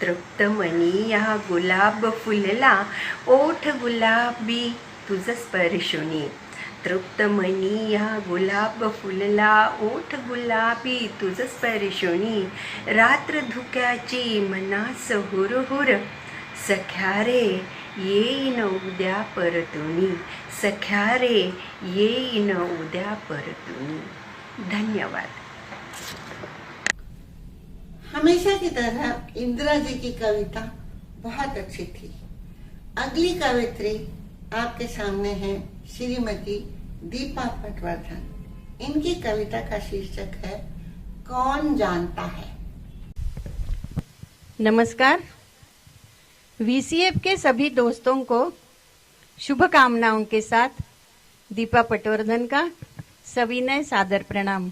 I: तृप्तमनी या गुलाब फुलला, ओठ गुलाबी तुझ स्पर्शुनी, तृप्तमनी या गुलाब फुलला, ओठ गुलाबी तुझ स्पर्शुनी, रात्र धुक्याची मनास हुरहुर, सख्या रे येईन उद्या परतुनी, सख्या रे येईन उद्या परतुनी। धन्यवाद।
H: हमेशा की तरह इंदिरा जी की कविता बहुत अच्छी थी। अगली कवित्री आपके सामने है श्रीमती दीपा पटवर्धन। इनकी कविता का शीर्षक है कौन जानता है।
J: नमस्कार। VCF के सभी दोस्तों को शुभकामनाओं के साथ दीपा पटवर्धन का सविनय सादर प्रणाम।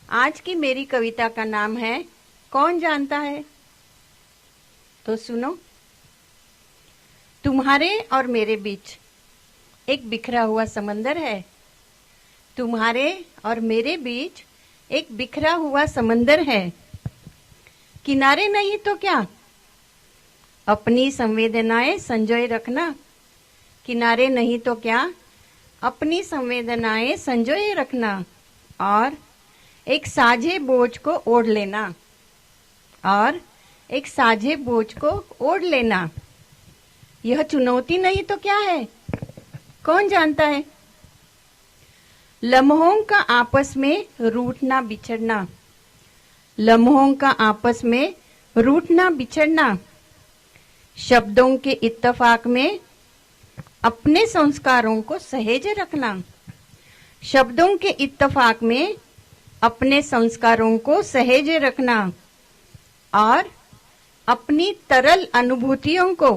J: आज की मेरी कविता का नाम है कौन जानता है। तो सुनो। तुम्हारे और मेरे बीच एक बिखरा हुआ समंदर है। तुम्हारे और मेरे बीच एक बिखरा हुआ समंदर है। किनारे नहीं तो क्या, अपनी संवेदनाएं संजोए रखना। किनारे नहीं तो क्या, अपनी संवेदनाएं संजोए रखना और एक साझे बोझ को ओढ़ लेना। और एक साझे बोझ को ओढ़ लेना। यह चुनौती नहीं तो क्या है, कौन जानता है। लम्हों का आपस में रूठना बिछड़ना। लम्हों का आपस में रूठना बिछड़ना। शब्दों के इत्तेफाक में अपने संस्कारों को सहेज रखना। शब्दों के इत्तेफाक में अपने संस्कारों को सहेज रखना और अपनी तरल अनुभूतियों को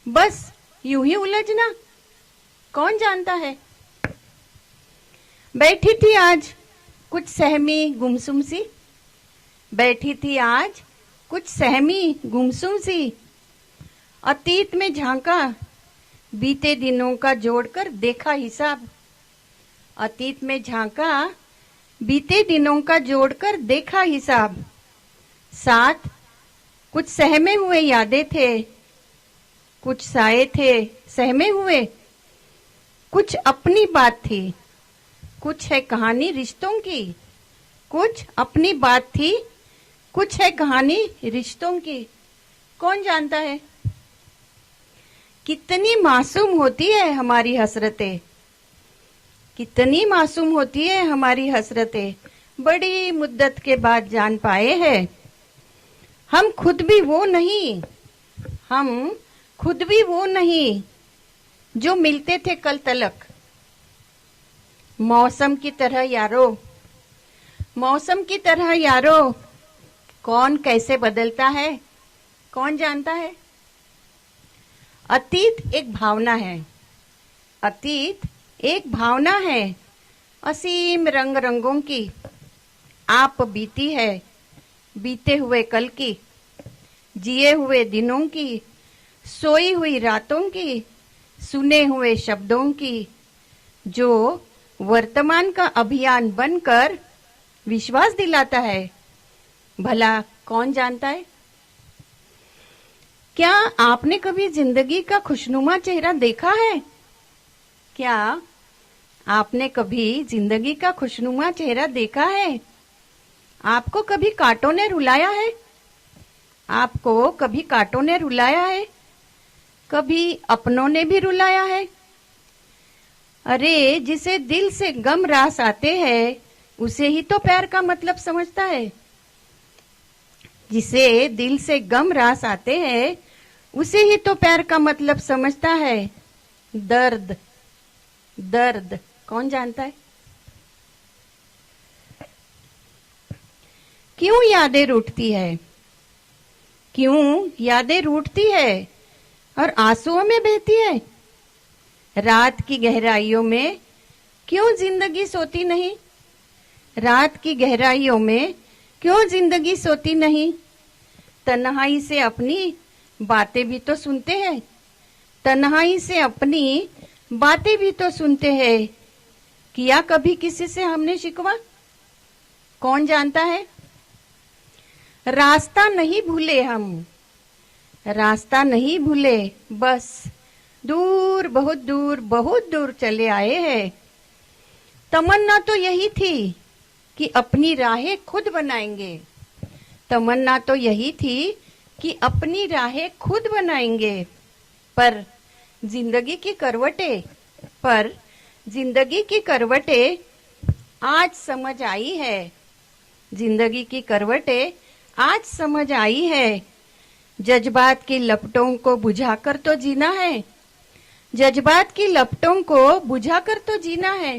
J: बस यूं ही उलझना, कौन जानता है। बैठी थी आज कुछ सहमी गुमसुम सी। बैठी थी आज कुछ सहमी गुमसुम सी। अतीत में झांका, बीते दिनों का जोड़कर देखा हिसाब। अतीत में झांका, बीते दिनों का जोड़कर देखा हिसाब। साथ कुछ सहमे हुए यादें थे, कुछ साए थे सहमे हुए। कुछ अपनी बात थी, कुछ है कहानी रिश्तों की। कुछ अपनी बात थी, कुछ है कहानी रिश्तों की, कौन जानता है। कितनी मासूम होती है हमारी हसरतें। कितनी मासूम होती है हमारी हसरतें, बड़ी मुद्दत के बाद जान पाए हैं। हम खुद भी वो नहीं, हम खुद भी वो नहीं जो मिलते थे कल तलक। मौसम की तरह यारो, मौसम की तरह यारो, कौन कैसे बदलता है, कौन जानता है। अतीत एक भावना है। अतीत एक भावना है, असीम रंग रंगों की। आप बीती है, बीते हुए कल की, जिए हुए दिनों की, सोई हुई रातों की, सुने हुए शब्दों की, जो वर्तमान का अभियान बनकर विश्वास दिलाता है। भला कौन जानता है। क्या आपने कभी जिंदगी का खुशनुमा चेहरा देखा है। क्या आपने कभी जिंदगी का खुशनुमा चेहरा देखा है। आपको कभी कांटों ने रुलाया है। आपको कभी कांटों ने रुलाया है, कभी अपनों ने भी रुलाया है। अरे जिसे दिल से गम रास आते हैं, उसे ही तो प्यार का मतलब समझता है। जिसे दिल से गम रास आते हैं, उसे ही तो प्यार का मतलब समझता है। दर्द, दर्द कौन जानता है। क्यों यादें रूठती है, क्यों यादें रूठती है और आंसुओं में बहती है। रात की गहराइयों में क्यों जिंदगी सोती नहीं। रात की गहराइयों में क्यों जिंदगी सोती नहीं। तन्हाई से अपनी बातें भी तो सुनते हैं। तन्हाई से अपनी बातें भी तो सुनते हैं। किया कभी किसी से हमने शिकवा, कौन जानता है। रास्ता नहीं भूले हम, रास्ता नहीं भूले, बस दूर बहुत दूर चले आए हैं। तमन्ना तो यही थी कि अपनी राहें खुद बनाएंगे। तमन्ना तो यही थी कि अपनी राहें खुद बनाएंगे। पर जिंदगी की करवटें, पर जिंदगी की करवटें आज समझ आई है। जिंदगी की करवटें आज समझ आई है। जज्बात की लपटों को बुझाकर तो जीना है। जज्बात की लपटों को बुझाकर तो जीना है।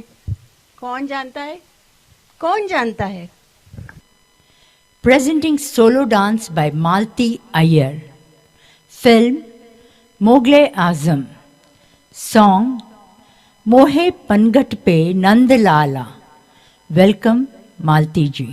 J: कौन जानता है, कौन जानता है।
K: Presenting solo dance by Malti Iyer. Film Mughal-e Azam. Song मोहे पनघट पे नंदलाला। वेलकम मालती जी।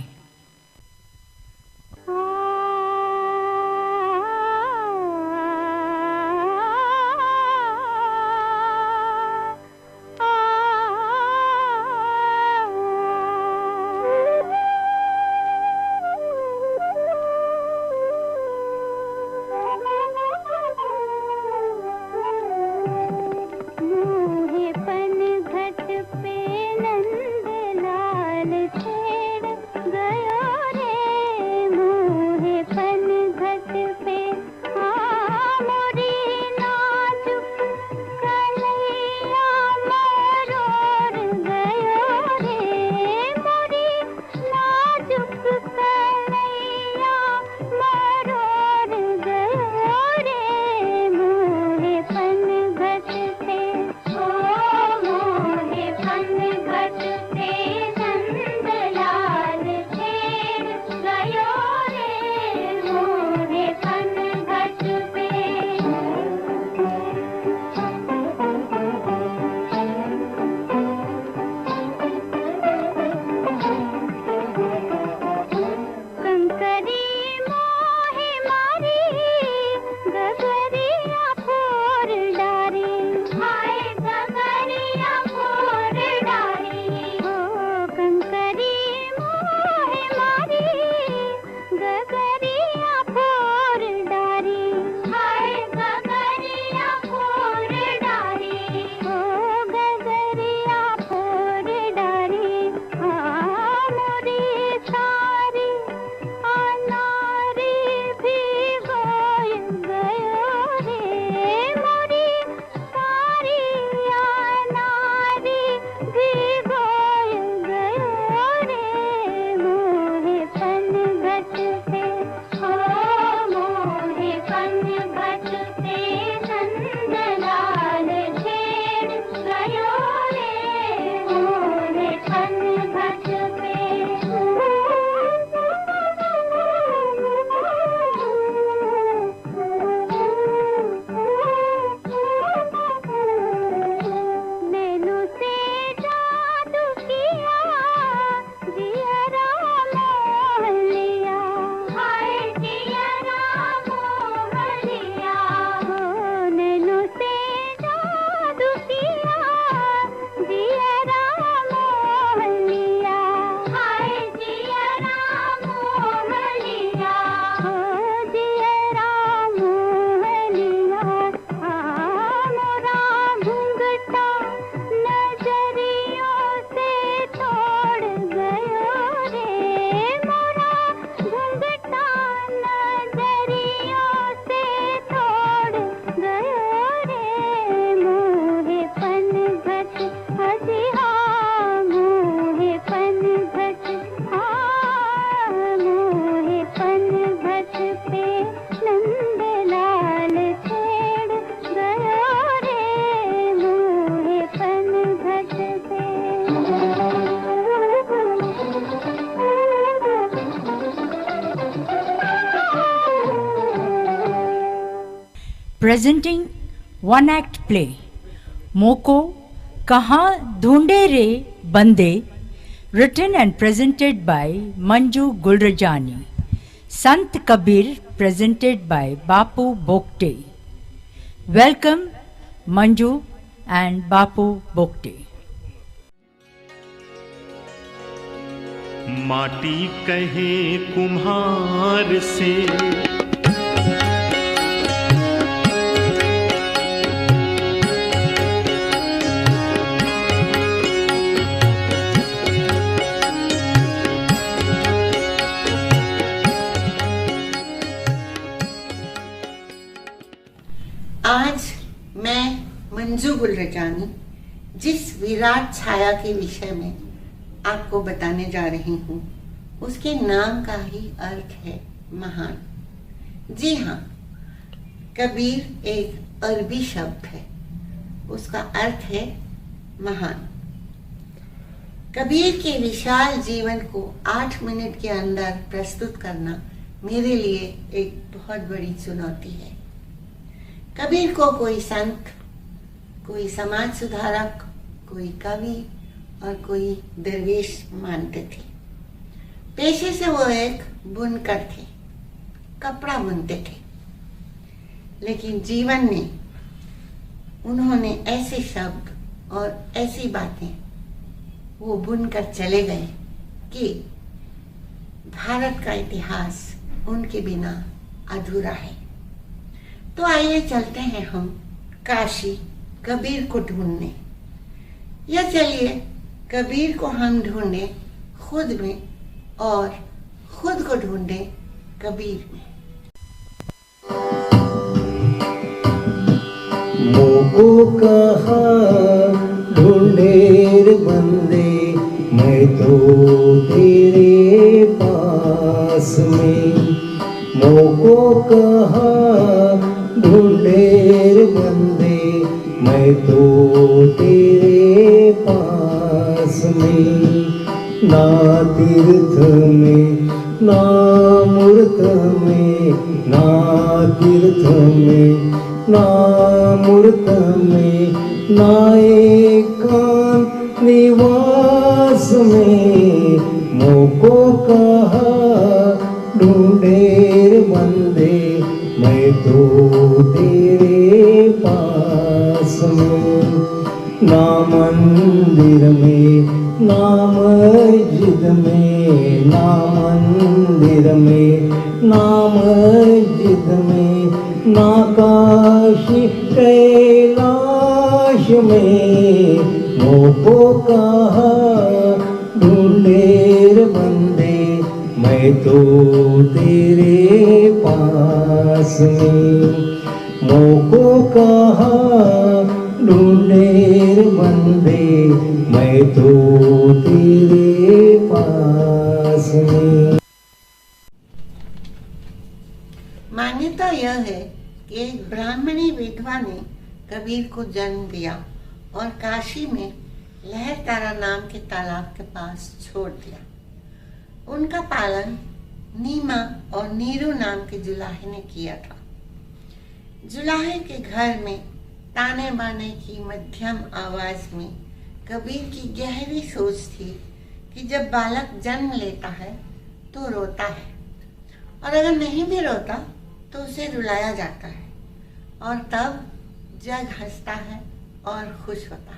K: Presenting one act play मोको कहाँ ढूंढे रे बंदे, written and presented by Manju Gulrajani. Sant Kabir presented by Bapu Bokte. Welcome Manju and Bapu Bokte.
L: माटी कहे कुम्हार से
H: आज मैं मंजू गुलरजानी जिस विराट छाया के विषय में आपको बताने जा रही हूँ उसके नाम का ही अर्थ है महान। जी हाँ, कबीर एक अरबी शब्द है, उसका अर्थ है महान। कबीर के विशाल जीवन को 8 मिनट के अंदर प्रस्तुत करना मेरे लिए एक बहुत बड़ी चुनौती है। कबीर को कोई संत, कोई समाज सुधारक, कोई कवि और कोई दरवेश मानते थे। पेशे से वो एक बुनकर थे, कपड़ा बुनते थे, लेकिन जीवन में उन्होंने ऐसे शब्द और ऐसी बातें वो बुनकर चले गए कि भारत का इतिहास उनके बिना अधूरा है। तो आइए चलते हैं हम काशी कबीर को ढूंढने, या चलिए कबीर को हम ढूंढे खुद में और खुद को ढूंढे कबीर में।
F: मोको कहाँ ढूंढे बंदे, मैं तो तेरे पास में। मोको कहाँ ढूंढे बंदे, मैं तो तेरे पास में। ना तीर्थ में ना मूर्त में, ना तीर्थ में ना मूर्त में, ना एकांत निवास में। मोको कहाँ ढूंढे बंदे, मैं तो तेरे पास में। ना मंदिर में ना मस्जिद में, ना मंदिर में ना मस्जिद में, ना काशी कैलाश में। मोको कहाँ ढूंढे बंदे, मैं तो तेरे पास में। मोको कहाँ ढूंढे बंदे, मैं तो तेरे पास में।
H: मान्यता यह है कि एक ब्राह्मणी विधवा ने कबीर को जन्म दिया और काशी में लहर तारा नाम के तालाब के पास छोड़ दिया। उनका पालन नीमा और नीरू नाम के जुलाहे ने किया था। जुलाहे के घर में ताने बाने की मध्यम आवाज में कबीर की गहरी सोच थी कि जब बालक जन्म लेता है तो रोता है, और अगर नहीं भी रोता तो उसे रुलाया जाता है, और तब जग हंसता है और खुश होता है।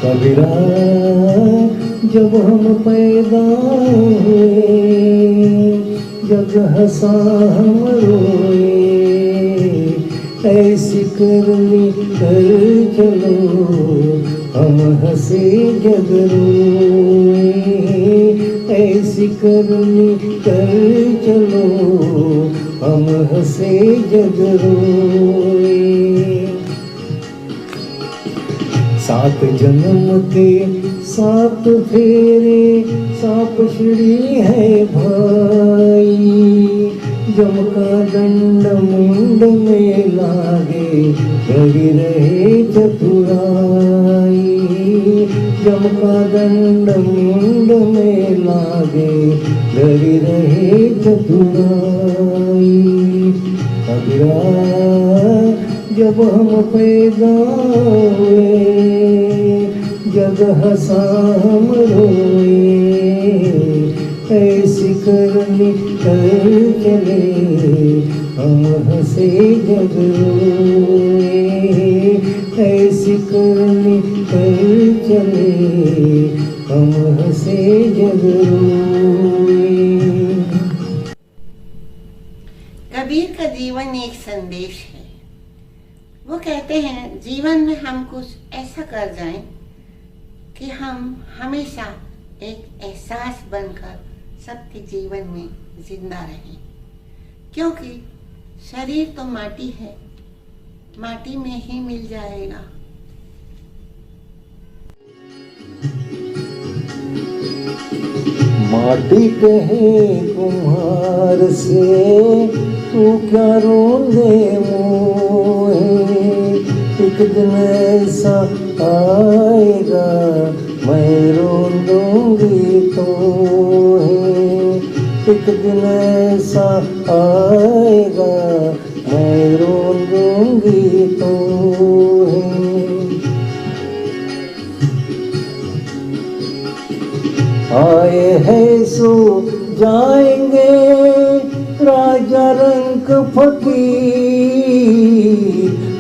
F: कबीरा जब हम पैदा हुए, जग हंसा हम रोए। ऐसी करनी कर चलो, हम हंसे जग रोए। ऐसी करनी कर चलो, हम हंसे जग रोए। 7 जन्म के 7 फेरे सांप श्री है भाई। जम का दंड मुंड में लागे, डरी रहे चतुराई। जम का दंड मुंड में लागे, डरी रहे चतुराई। कबीरा जब हम पैदा हुए, जग हंसा हम रोए। ऐसी करनी कर चले, हम हंसे जग रोए। ऐसी करनी कर चले, हम हंसे जग रोए।
H: कबीर का जीवन एक संदेश है। वो कहते हैं जीवन में हम कुछ ऐसा कर जाएं कि हम हमेशा एक एहसास बनकर सबके जीवन में जिंदा रहें, क्योंकि शरीर तो माटी है, माटी में ही मिल जाएगा।
F: माटी कहे कुम्हार से, तू क्या रोंदे मोहे। एक दिन ऐसा आएगा, मैं रोन दूंगी तोहे। एक दिन ऐसा आएगा, मैं रोन दूंगी तो आए हैं सो जाएंगे राजा रंग फकीर,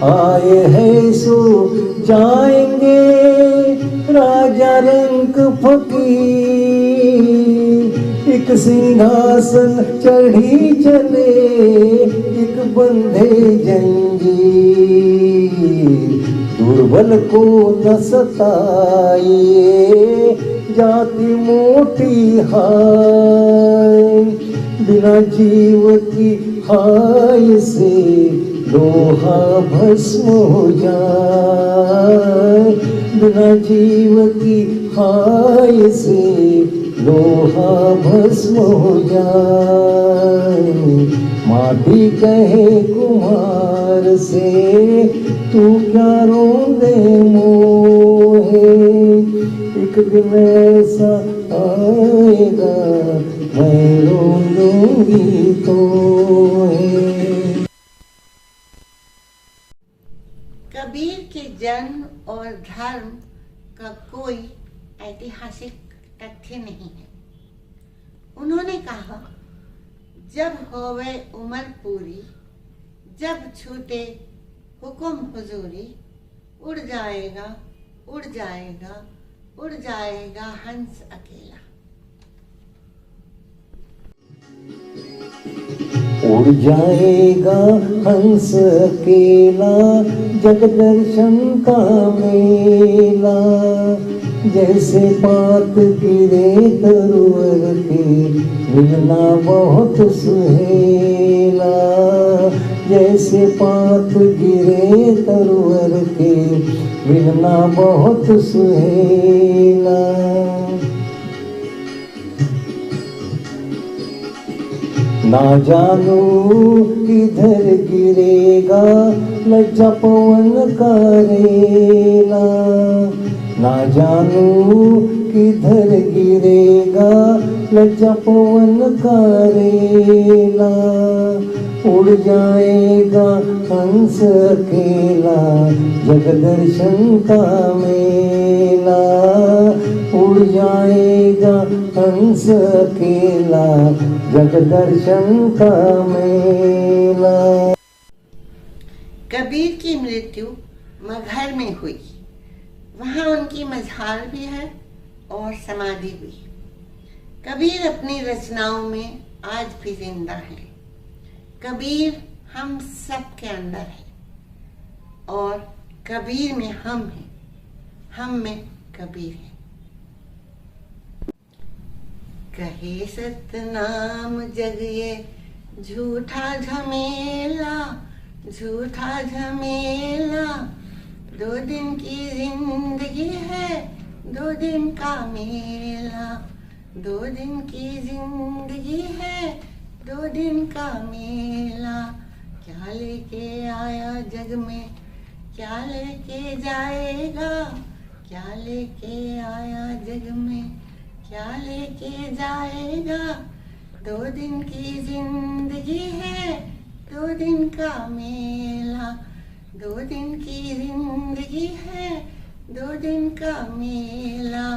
F: आए हैं सो जाएंगे राजा रंग फकीर। एक सिंहासन चढ़ी चले एक बंधे जंजीर, दुर्बल को न सताइए जाति मोटी हाय, बिना जीव की हाय से लोहा भस्म हो जाए, बिना जीव की हाय से लोहा भस्म हो जाए। माटी कहे कुम्हार से तू क्या रोंदे मोहे, एक दिन ऐसा आएगा मैं रो लूंगी तो।
H: कबीर के जन्म और धर्म का कोई ऐतिहासिक तथ्य नहीं है। उन्होंने कहा, जब होवे उम्र पूरी, जब छूटे हुक्म हुजूरी, उड़ जाएगा उड़ जाएगा उड़ जाएगा हंस अकेला।
F: उड़ जाएगा हंस अकेला जग दर्शन का मेला, जैसे पात गिरे तरुवर के मिलना बहुत सुहेला, जैसे पात गिरे तरुवर के मिलना बहुत सुहेला। ना जानू किधर गिरेगा लज्जा पवन का रेला, ना जानू किधर गिरेगा लज्जा पवन का रेला। उड़ जाएगा हंस अकेला जग दर्शन का मेला, उड़ जाएगा हंस अकेला जग दर्शन का मेला।
H: कबीर की मृत्यु मगहर में हुई, वहाँ उनकी मज़ार भी है और समाधि भी। कबीर अपनी रचनाओं में आज भी जिंदा है। कबीर हम सब के अंदर है और कबीर में हम हैं, हम में कबीर है। कहे सतनाम जग ये झूठा झमेला, झूठा झमेला, 2 दिन की जिंदगी है 2 दिन का मेला, 2 दिन की जिंदगी है 2 दिन का मेला। क्या लेके आया जग में क्या लेके जाएगा, क्या लेके आया जग में क्या लेके जाएगा। 2 दिन की जिंदगी है 2 दिन का मेला, 2 दिन की जिंदगी है 2 दिन का मेला।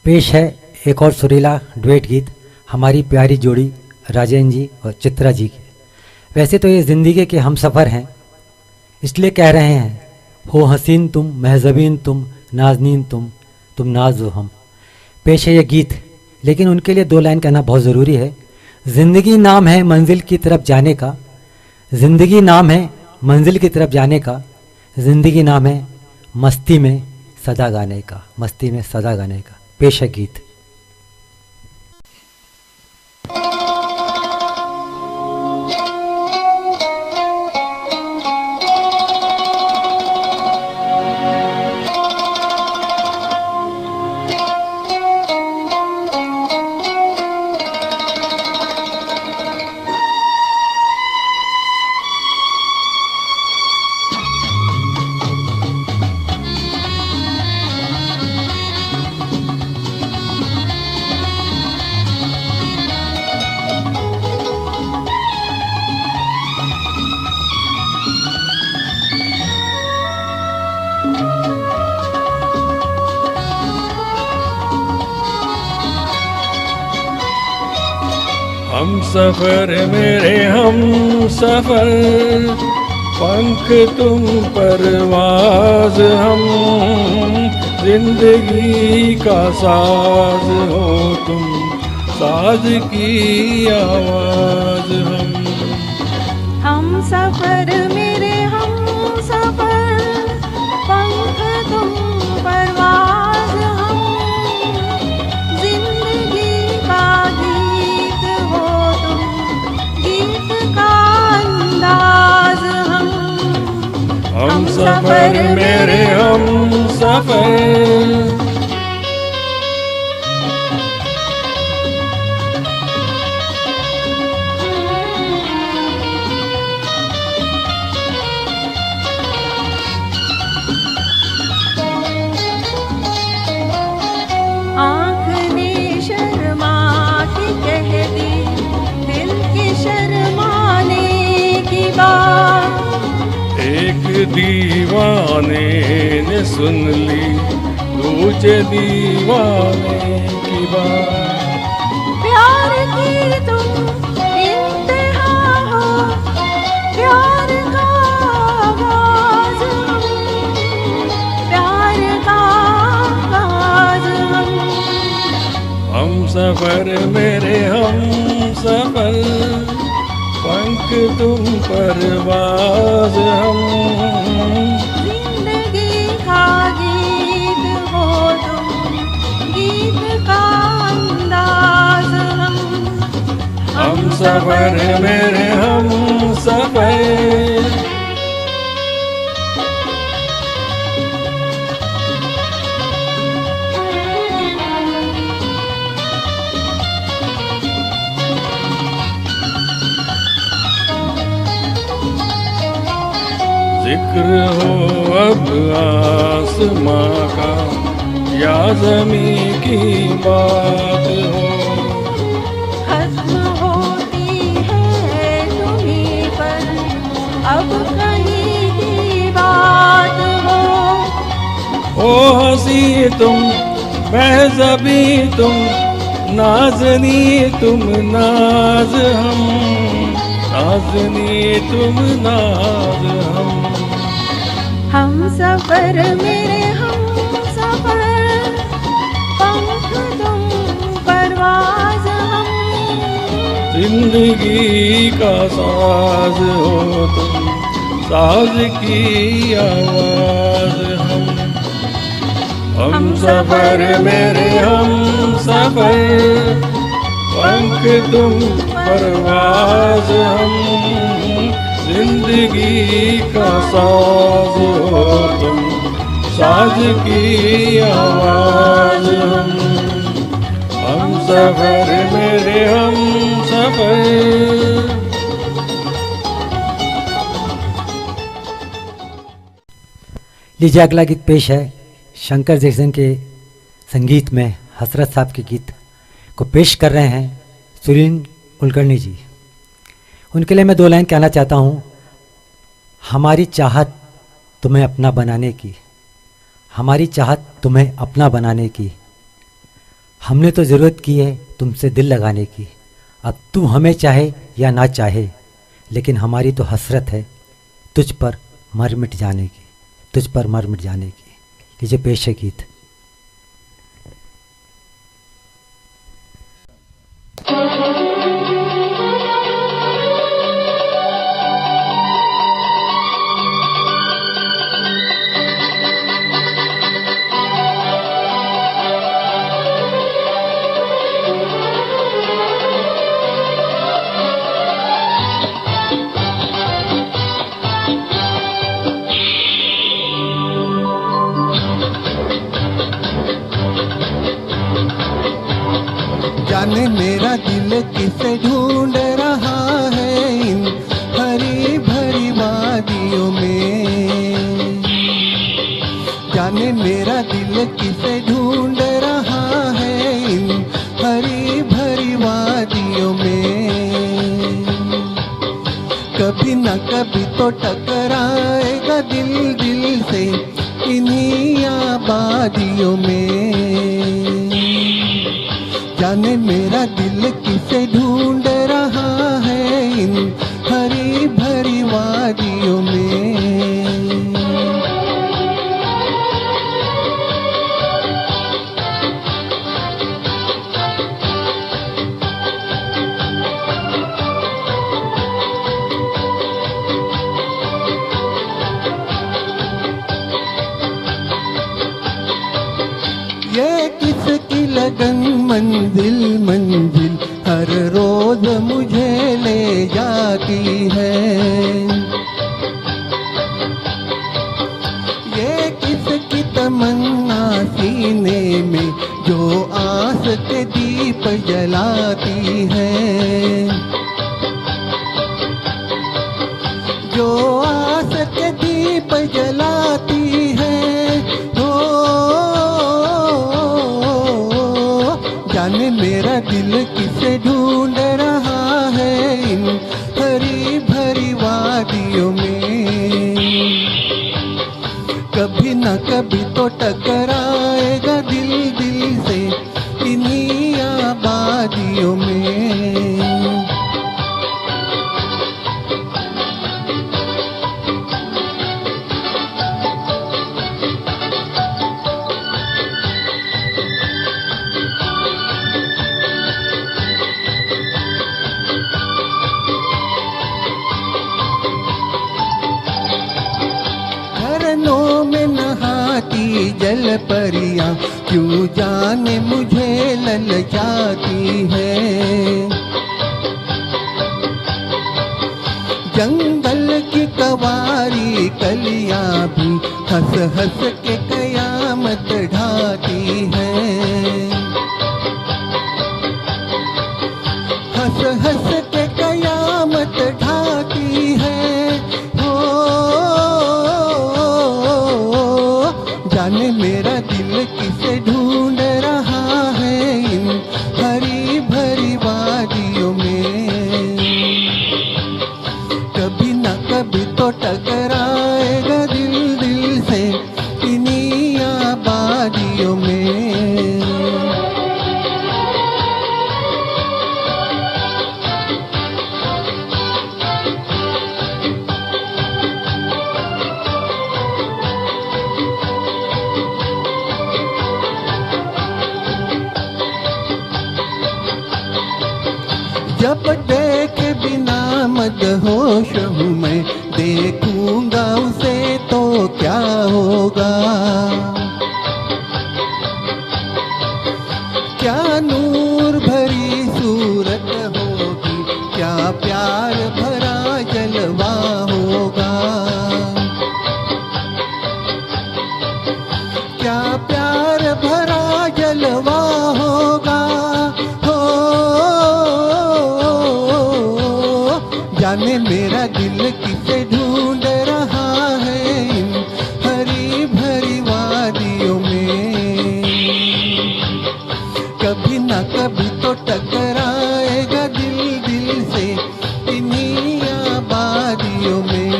B: पेश है एक और सुरीला डुएट गीत हमारी प्यारी जोड़ी राजेंद्र जी और चित्रा जी के। वैसे तो ये ज़िंदगी के हम सफ़र हैं, इसलिए कह रहे हैं, हो हसीन तुम महजबीन तुम नाजनीन तुम नाज हो हम। पेश है ये गीत लेकिन उनके लिए 2 लाइन कहना बहुत ज़रूरी है। ज़िंदगी नाम है मंजिल की तरफ जाने का, ज़िंदगी नाम है मंजिल की तरफ जाने का, ज़िंदगी नाम है मस्ती में सदा गाने का, मस्ती में सदा गाने का। पेश है गीत।
M: हम सफर मेरे हम सफर, पंख तुम परवाज हम, जिंदगी का साज हो तुम, साज की आवाज
C: हम सफर मेरे हम सफर, पंख तुम परवाज हम, जिंदगी का गीत हो तुम, गीत का अंदाज
M: हम सफर मेरे हम सफर।
C: आँख ने शर्मा के कह दी दिल के शर्माने की बात,
M: एक दीवाने ने सुन ली दूसरे दीवाने की बात।
C: प्यार की तुम इंतहा हो, प्यार का आगाज हम, प्यार का आगाज
M: हम सफर मेरे हम सफर, पंख तुम परवाज हम,
C: जिंदगी का गीत हो तुम, गीत का अंदाज
M: हम सफर मेरे हम सफर। जिक्र हो अब आसमां का या ज़मीं की बात हो,
C: खत्म होती है तुम्हीं पर अब कहीं की बात हो।
M: ओ हंसी तुम महज़बी तुम, नाज़नी तुम नाज हम, नाज़नी तुम नाज
C: हम सफर मेरे हम सफर, पंख तुम परवाज हम,
M: जिंदगी का साज हो तुम, साज की आवाज हम सफर मेरे हम सफर, पंख तुम परवाज हम, जिंदगी का साज हो तुम, साज की आवाज हम सफर मेरे हम सफर।
B: लीजिए अगला गीत पेश है शंकर जैक्सन के संगीत में हसरत साहब के गीत को पेश कर रहे हैं सुरीन कुलकर्णी जी। उनके लिए मैं 2 लाइन कहना चाहता हूँ। हमारी चाहत तुम्हें अपना बनाने की, हमारी चाहत तुम्हें अपना बनाने की, हमने तो ज़रूरत की है तुमसे दिल लगाने की। अब तू हमें चाहे या ना चाहे, लेकिन हमारी तो हसरत है तुझ पर मर मिट जाने की, तुझ पर मर मिट जाने की। लीजिए पेश है गीत।
D: जाने मेरा दिल किसे ढूंढ रहा है इन हरी भरी वादियों में। जाने मेरा दिल किसे ढूंढ रहा है इन हरी भरी वादियों में। कभी न कभी तो टकराएगा दिल दिल से इन्हीं आबादियों में। जाने मेरा दिल किसे ढूंढ रहा है इन हरी भरी वादियों में। ये किसकी लगन मंजिल मंजिल हर रोज मुझे ले जाती है। ये किसकी तमन्ना सीने में जो आस के दीप जलाती है। जो आस के दीप जलाती है। जाने मेरा दिल किसे ढूंढ रहा है इन हरी भरी वादियों में। कभी न कभी तो टकराएगा दिल दिल से इन्हीं आबादियों में। झरनों में नहाती जल परियां क्यों जाने मुझे ललचाती है। जंगल की कवारी कलियां भी हंस हंस के कयामत ढाती है। हंस हंस के कयामत ढाती है। जाने मेरा दिल किसे ढूंढ रहा है इन हरी भरी वादियों में। कभी न कभी तो टकराएगा दिल दिल से इन्हीं आबादियों में। जब देखे बिना मदहोश हूँ मैं देखूंगा उसे तो क्या होगा। क्या नूर भरी सूरत होगी क्या प्यार भरा जलवा होगा। क्या प्यार भरा जलवा होगा। जाने मेरा दिल किसे ढूंढ रहा है इन हरी भरी वादियों में। कभी न कभी तो टकराएगा दिल दिल से इन्हीं आबादियों में।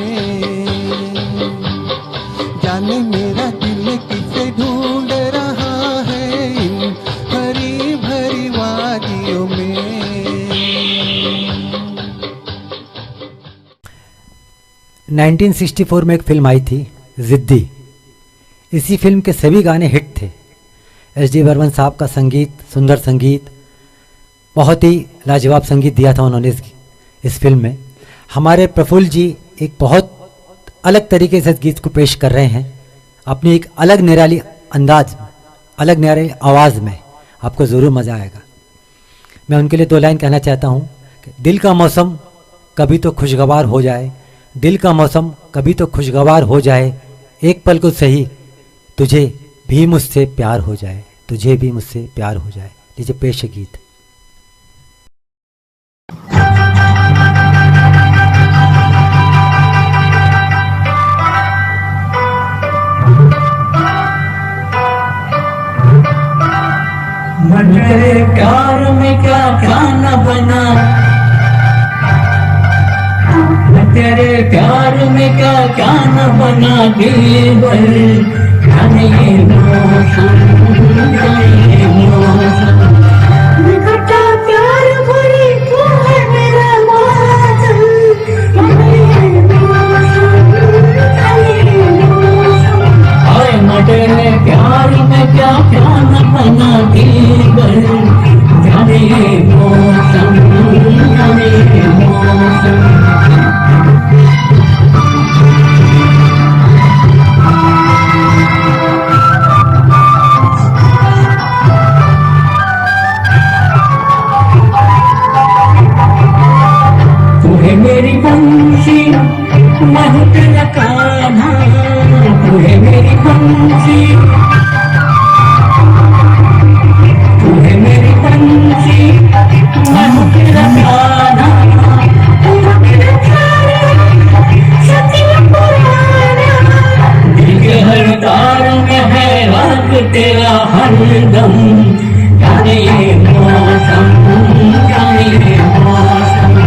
D: जाने मेरा दिल किसे ढूंढ रहा है इन हरी भरी वादियों में।
B: 1964 में एक फिल्म आई थी जिद्दी। इसी फिल्म के सभी गाने हिट थे। एस.डी. बर्मन साहब का संगीत, सुंदर संगीत, बहुत ही लाजवाब संगीत दिया था उन्होंने इस फिल्म में। हमारे प्रफुल्ल जी एक बहुत अलग तरीके से इस गीत को पेश कर रहे हैं अपनी एक अलग निराली अंदाज, अलग निराली आवाज़ में। आपको ज़रूर मज़ा आएगा। मैं उनके लिए 2 लाइन कहना चाहता हूँ कि दिल का मौसम कभी तो खुशगवार हो जाए, दिल का मौसम कभी तो खुशगवार हो जाए, एक पल को सही तुझे भी मुझसे प्यार हो जाए, तुझे भी मुझसे प्यार हो जाए। लीजिए पेश है गीत।
N: तेरे प्यार में क्या क्या न बना, तेरे प्यार में क्या क्या न बना दिल भर, जाने ये मौसम, जाने ये मौसम।
A: निकटा प्यार भरी तू है मेरा बादल, जाने ये मौसम, जाने ये मौसम।
N: हाय न तेरे प्यार में क्या क्या न बना दिल भर, जाने ये मौसम, जाने ये मौसम। मेरी बंसी मैं हूँ तेरा कान्हा, तू है मेरी बंसी, तू है मेरी बंसी मैं हूँ तेरा कान्हा, तू है मेरा कान्हा सखिया पुराना। दिल के हर तार में है राग तेरा हरदम, जाने ये मौसम, जाने ये मौसम।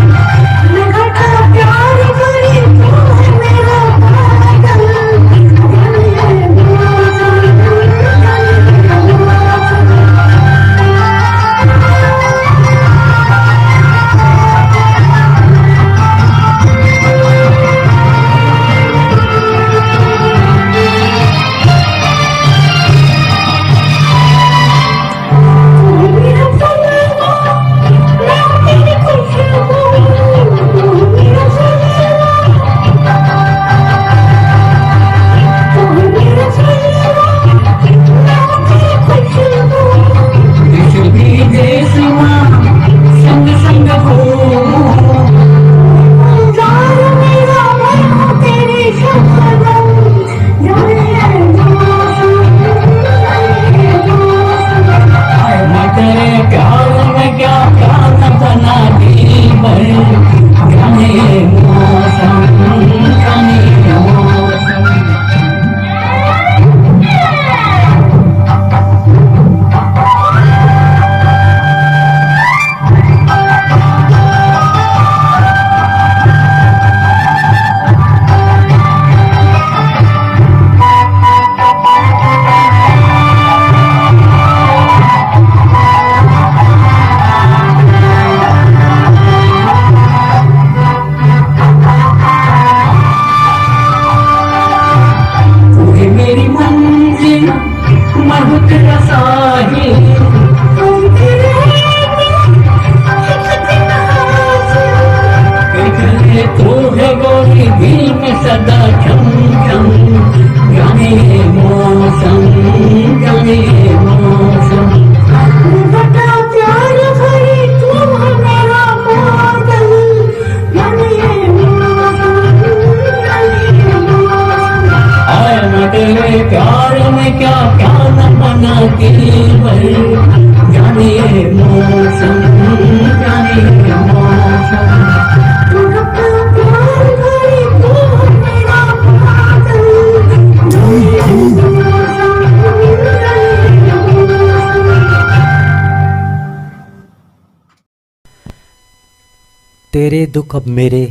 B: तेरे दुख अब मेरे,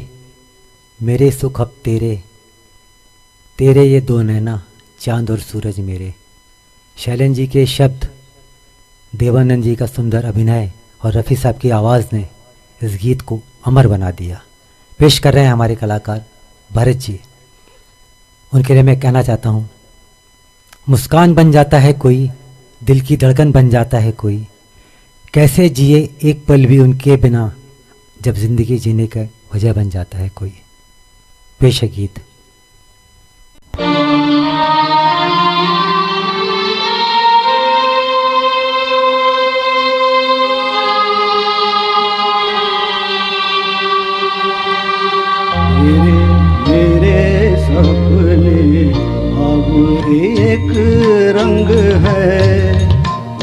B: मेरे सुख अब तेरे, तेरे ये दो नैना चांद और सूरज मेरे। शैलेंद्र जी के शब्द, देवानंद जी का सुंदर अभिनय और रफ़ी साहब की आवाज़ ने इस गीत को अमर बना दिया। पेश कर रहे हैं हमारे कलाकार भरत जी। उनके लिए मैं कहना चाहता हूँ, मुस्कान बन जाता है कोई, दिल की धड़कन बन जाता है कोई, कैसे जिए एक पल भी उनके बिना, जब ज़िंदगी जीने का वजह बन जाता है कोई। पेश है गीत।
E: मेरे सपने अब एक रंग है,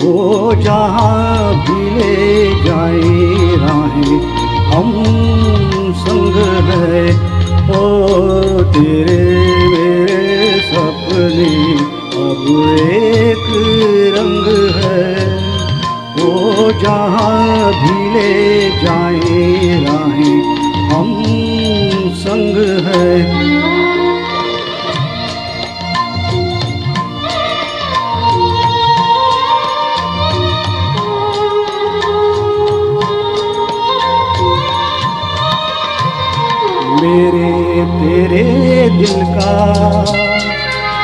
E: वो जहाँ भी ले जाए राहें हम संग है। ओ तेरे मेरे सपने अब एक रंग है, वो
F: जहाँ भी ले जाए राहें हम संग है। मेरे तेरे दिल का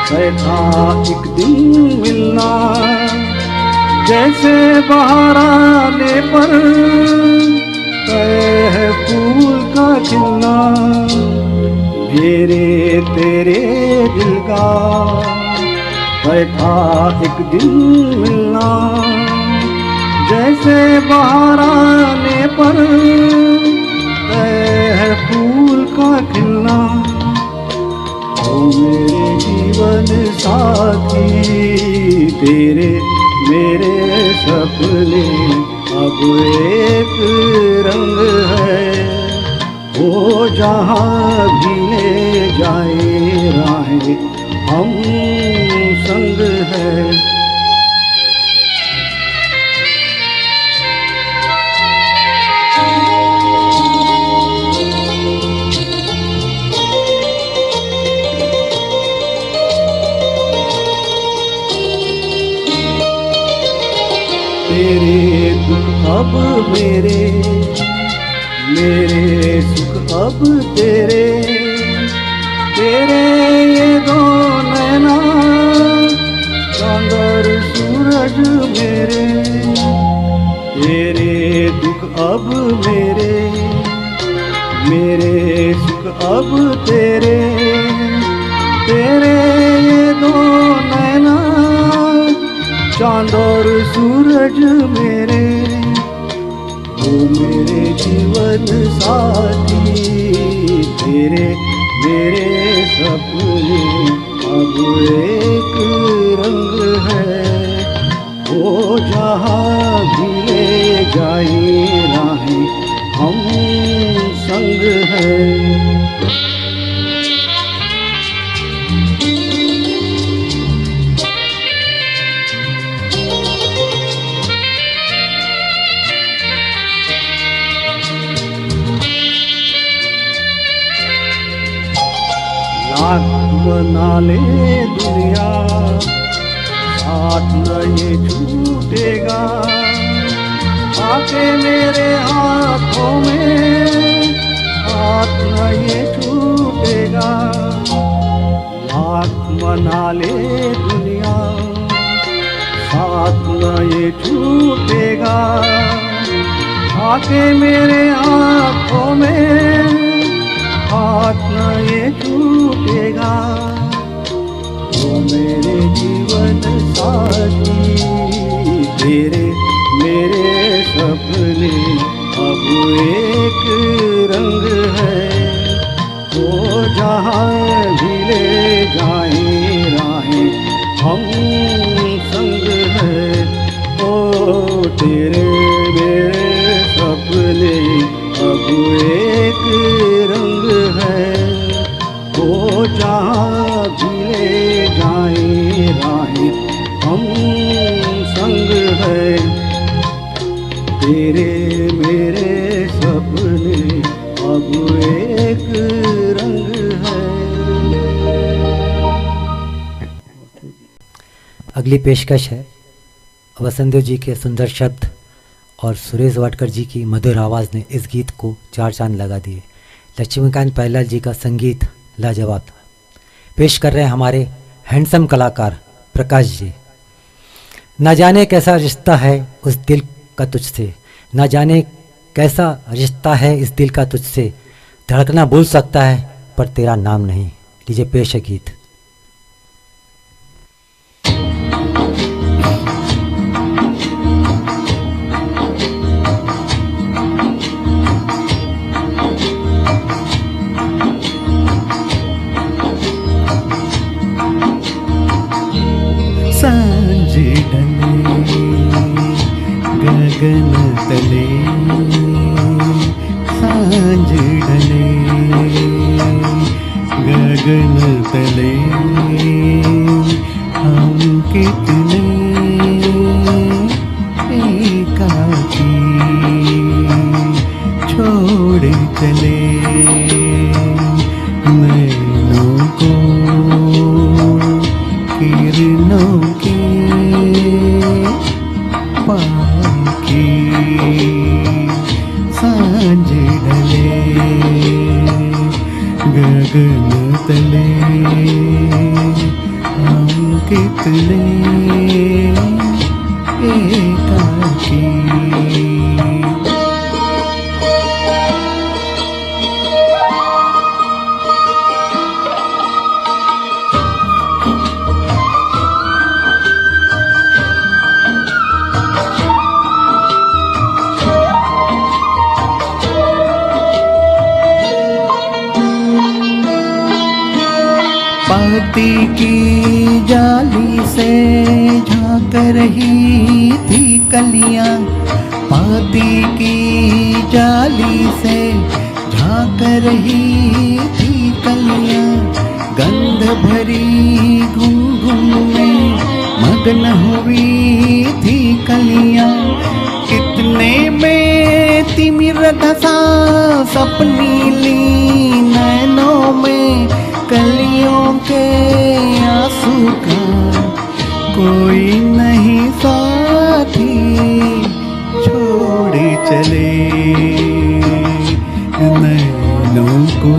F: तय था एक दिन मिलना, जैसे बाहर आने पर तय है फूल का खिलना। मेरे तेरे दिल का तय था एक दिन मिलना, जैसे बाहर आने पर है फूल का खिलना। ओ मेरे जीवन साथी तेरे मेरे सपने अब एक रंग है। वो जहाँ भी ले जाए राहें हम संग है। तेरे दुख अब मेरे, मेरे सुख अब तेरे, तेरे ये दो नैना चांद और सूरज मेरे। तेरे दुख अब मेरे, मेरे सुख अब तेरे, तेरे ये दो नैना चांद और सूरज मेरे। वो मेरे जीवन साथी तेरे मेरे सपने अब एक रंग है। वो जहाँ भी ले जाए राहें हम संग है। बना ले दुनिया साथ न ये छूटेगा, आके मेरे हाथों में हाथ न ये छूटेगा। लाख मना ले दुनिया साथ न ये छूटेगा, आके मेरे हाथों में हाथ न ये छूटेगा। वो मेरे जीवन साथी तेरे मेरे सपने अब एक रंग है। वो जहाँ भी ले जाए राहें हम संग है। ओ तेरे मेरे सपने अब एक रंग है। वो जहाँ भी ले जाए राहें हम संग है। तेरे मेरे सपने अब एक रंग है।
B: अगली पेशकश है वसंतदेव जी के सुंदर शब्द और सुरेश वाडकर जी की मधुर आवाज़ ने इस गीत को चार चांद लगा दिए। लक्ष्मीकांत प्यारेलाल जी का संगीत लाजवाब था। पेश कर रहे हैं हमारे हैंडसम कलाकार प्रकाश जी। न जाने कैसा रिश्ता है उस दिल का तुझसे, न जाने कैसा रिश्ता है इस दिल का तुझसे, धड़कना भूल सकता है पर तेरा नाम नहीं। लीजिए पेश है गीत।
O: गगन तले सांझ ढले, गगन तले हम कितने एकाकी सांझ ढले गगन तले हम कितने एकाकी। पाती की जाली से झांक रही थी कलियां, पाती की जाली से झांक रही थी कलियां, गंध भरी घुंघुन में मग्न हुई थी कलियां। कितने में तिमिर धसा सपनी ली नैनों में, कलियों के आंसू का कोई नहीं साथी, छोड़ चले नैनों को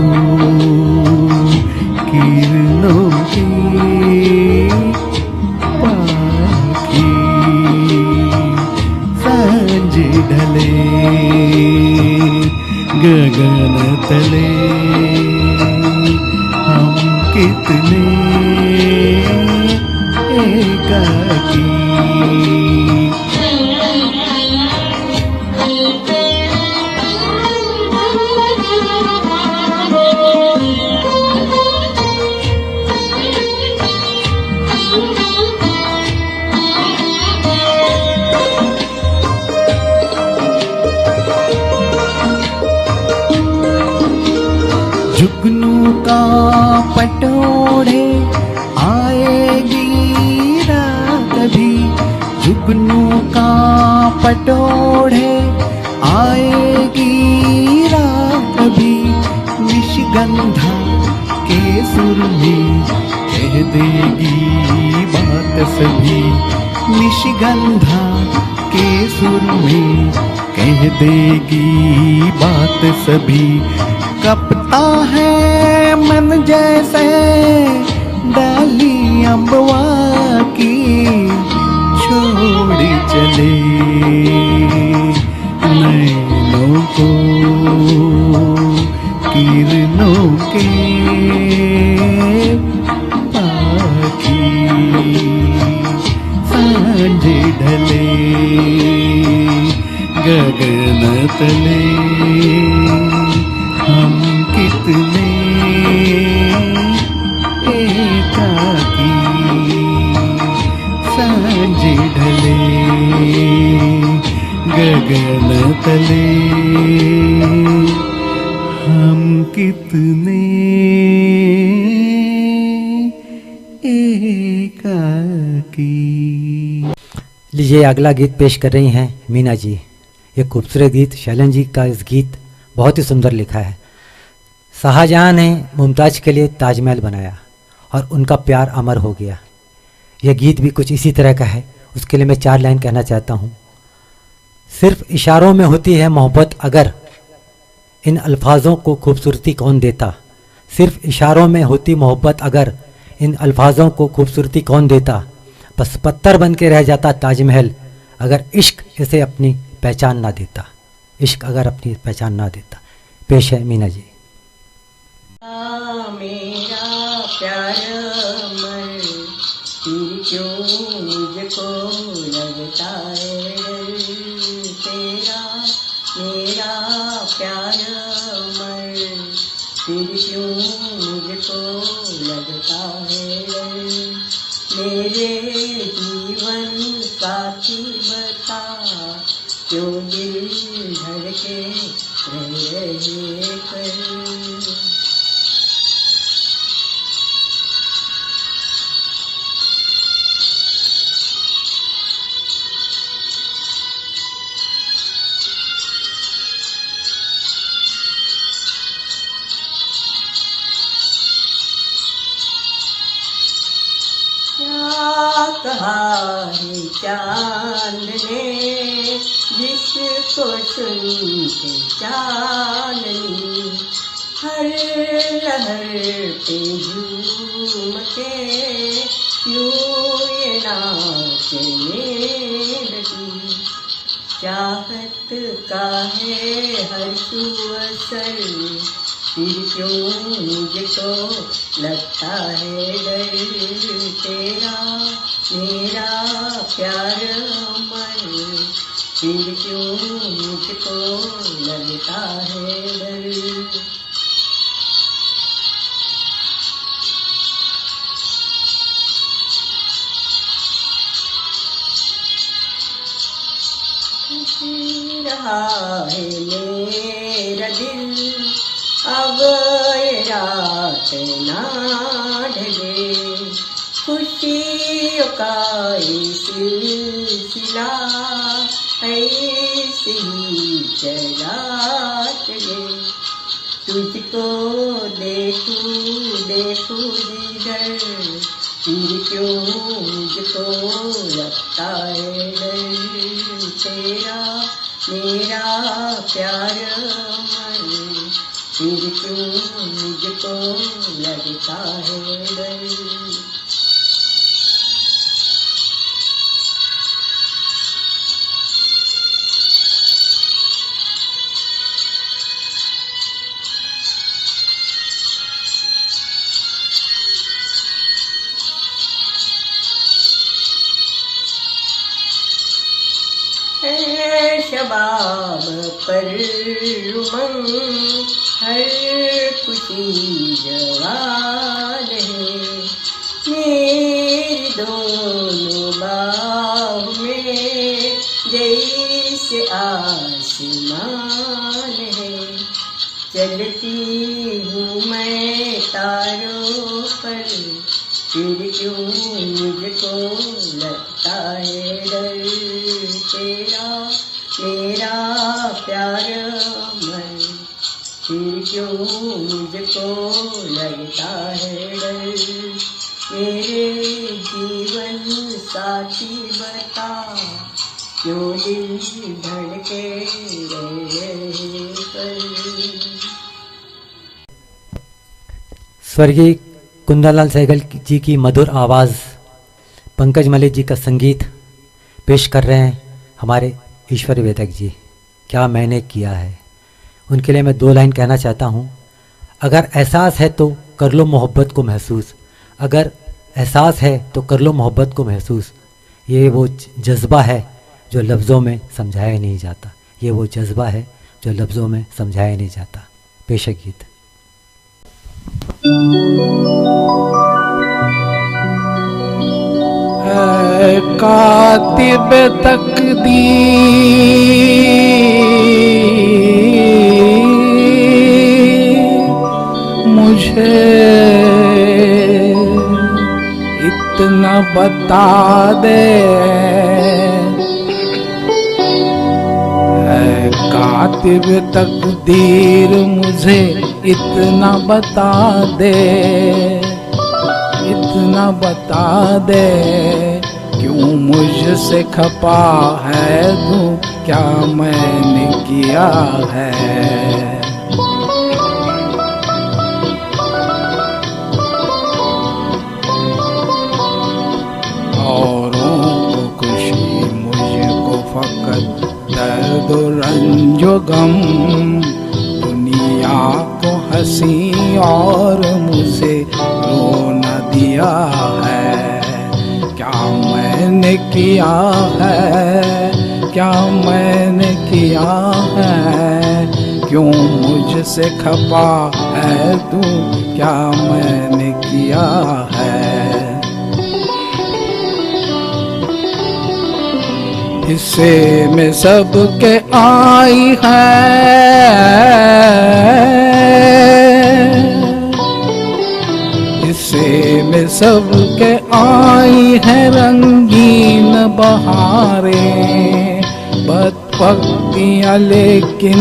O: किरणों की पाखी। सांझ ढले गगन तले हम कितने एकाकी। जुगनू का पटोड़े आएगी रात भी, जुगनू का पटोड़े आएगी रात भी। निशिगंधा के सुर में कह देगी बात सभी, निशिगंधा के सुर में कह देगी बात सभी। कपता है मन जैसे डाली अम्बवा की, छोड़ चले नैनों को किरणों के पाखी। सांझ ढले गगन तले हम कितने एकाकी। सांझ ढले गगन तले हम कितने एकाकी।
B: लीजिए अगला गीत पेश कर रही हैं मीना जी। ये खूबसूरत गीत शैलन जी का इस गीत बहुत ही सुंदर लिखा है। शाहजहां ने मुमताज़ के लिए ताजमहल बनाया और उनका प्यार अमर हो गया। यह गीत भी कुछ इसी तरह का है। उसके लिए मैं 4 लाइन कहना चाहता हूँ। सिर्फ इशारों में होती है मोहब्बत अगर, इन अल्फाजों को खूबसूरती कौन देता। सिर्फ इशारों में होती मोहब्बत अगर, इन अल्फाजों को खूबसूरती कौन देता। बस पत्थर बन के रह जाता ताजमहल अगर इश्क इसे अपनी पहचान ना देता। इश्क अगर अपनी पहचान ना देता। पेश है मीना जी।
I: मेरा प्यार अमर फिर क्यों मुझको लगता है तेरा, मेरा प्यार अमर फिर क्यों मुझको लगता है। मेरे जीवन साथी बता क्यों दिल धड़के रहे पर। क्या कहा है चांद ने जिस उसको सुन के चांदनी हर लहर पे झूम के यूं ये नाचने लगी। चाहत का है हर सुअसर फिर क्यों मुझको लगता है डर। तेरा मेरा प्यार अमर फिर क्यों मुझको लगता है डर। रहा है मेरा दिल अब ये रात ना ढले। खुशियों का सिलसिला ऐसे ही चला चले। तुझको देखूं देखूं जिधर फिर क्यों मुझको लगता है डर। तेरा मेरा प्यार अमर फिर क्यों मुझको लगता है डर। शबाब पर उमंग हर खुशी जवान है। मेरी दोनों बाहों में जैसे आसमान है। चलती हूँ मैं तारों पर फिर क्यों मुझको लगता है डर। तेरा मेरा प्यार अमर फिर क्यों मुझको लगता है डर। मेरे जीवन साथी बता क्यों दिल धड़के रहे पर।
B: स्वर्गीय कुंदनलाल सहगल जी की मधुर आवाज़, पंकज मलिक जी का संगीत पेश कर रहे हैं हमारे ईश्वर वेदक जी। क्या मैंने किया है, उनके लिए मैं 2 लाइन कहना चाहता हूँ। अगर एहसास है तो कर लो मोहब्बत को महसूस, अगर एहसास है तो कर लो मोहब्बत को महसूस। ये वो जज्बा है जो लफ्ज़ों में समझाया नहीं जाता, ये वो जज्बा है जो लफ्ज़ों में समझाया नहीं जाता। पेशक गीत।
P: कातिब तकदीर मुझे इतना बता दे। है कातिब तकदीर मुझे इतना बता दे, इतना बता दे क्यों मुझसे खपा है तू, क्या मैंने किया है। औरों को खुशी मुझको फकत दर्द रंजो गम, दुनिया को हंसी और मुझे रोना दिया है। क्या मैंने किया है, क्या मैंने किया है, क्यों मुझसे खपा है तू, क्या मैंने किया है। हिस्से में सबके आई है, हिस्से में सबके आई है रंगीन बहारें, बदबख्तियाँ लेकिन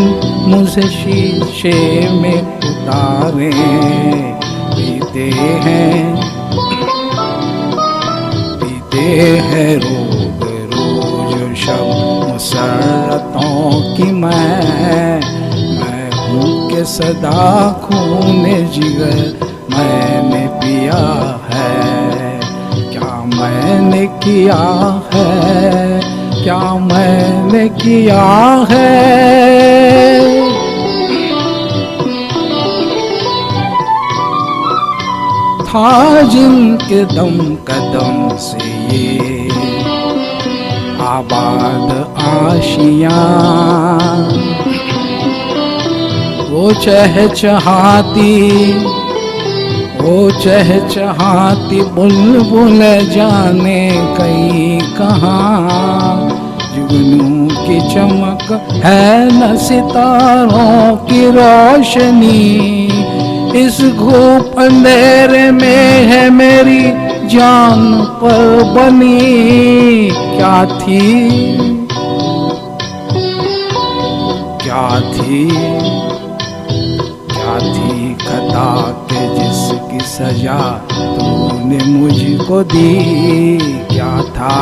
P: मुझे शीशे में उतारे। पीते हैं रोग रोज मुसरतों की मैं हूँ के सदा खून जिगर मैंने पिया है। क्या मैंने किया है, क्या मैंने किया है। था जिनके दम कदम से ये आबाद आशियाँ, वो चहचहाती बुलबुल जाने कई कहाँ। जुगनू की चमक है न सितारों की रोशनी, इस घूप अंधेरे में है मेरी जान पर बनी। क्या थी खता के जिसकी सजा तूने मुझको दी। क्या था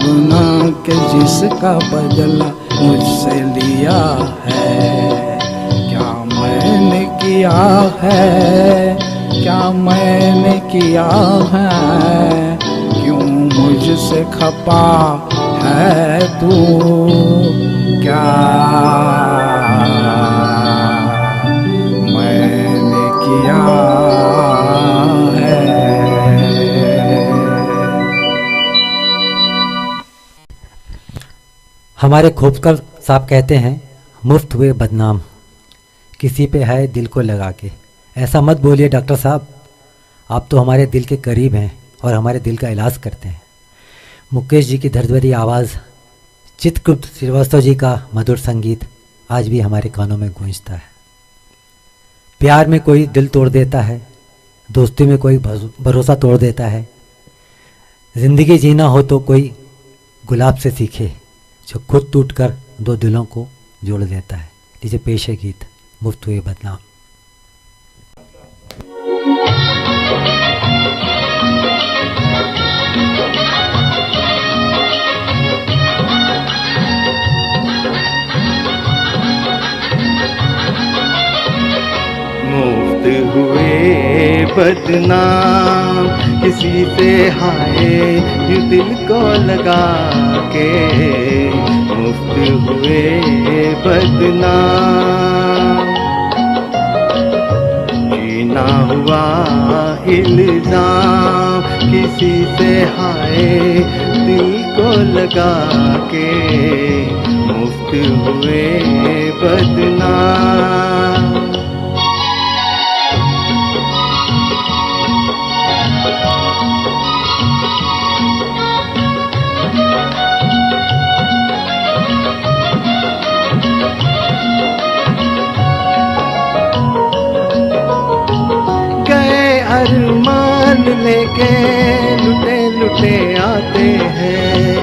P: गुनाह के जिसका बदला मुझसे लिया है। क्या मैंने किया है, क्या मैंने किया है। क्यों मुझसे खपा है तू, क्या मैंने किया है।
B: हमारे खोपकर साहब कहते हैं, मुफ्त हुए बदनाम किसी पे है दिल को लगा के। ऐसा मत बोलिए डॉक्टर साहब, आप तो हमारे दिल के करीब हैं और हमारे दिल का इलाज करते हैं। मुकेश जी की दर्द भरी आवाज़, चित्रगुप्त श्रीवास्तव जी का मधुर संगीत आज भी हमारे कानों में गूंजता है। प्यार में कोई दिल तोड़ देता है, दोस्ती में कोई भरोसा तोड़ देता है। ज़िंदगी जीना हो तो कोई गुलाब से सीखे, जो खुद टूटकर दो दिलों को जोड़ देता है। लीजिए पेश है गीत मुफ्त हुए बदनाम।
E: मुफ्त हुए बदनाम किसी से हाय यूं दिल को लगा के। मुफ्त हुए बदनाम जीना हुआ इल्जाम किसी से हाय दिल को लगा के। मुफ्त हुए बदनाम अरमान लेके लुटे लुटे आते हैं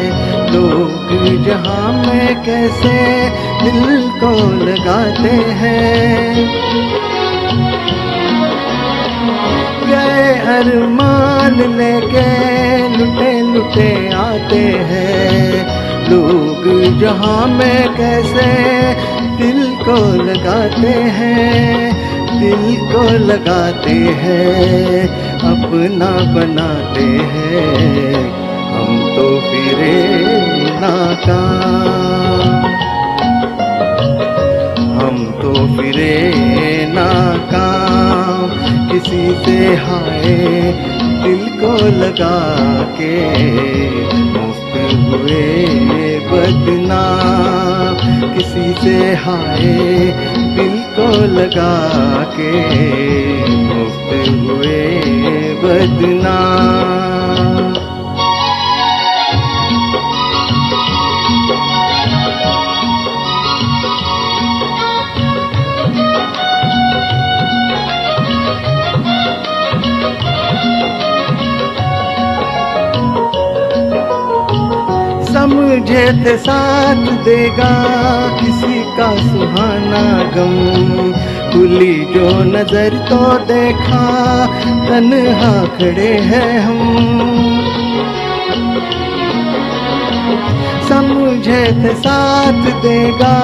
E: लोग जहां में कैसे दिल को लगाते हैं। गए अरमान लेके लुटे लुटे आते हैं लोग जहां में कैसे दिल को लगाते हैं। दिल को लगाते हैं अपना बनाते हैं हम तो फिरे नाकाम। हम तो फिरे नाकाम किसी से हाय दिल को लगा के। मुफ्त हुए बदनाम किसी से हाय दिल को लगा के। मुफ्त हुए बदनाम समझे थे साथ देगा किसी का सुहाना गम। खुली जो नजर तो देखा तन्हा खड़े हैं हम। समझे थे साथ देगा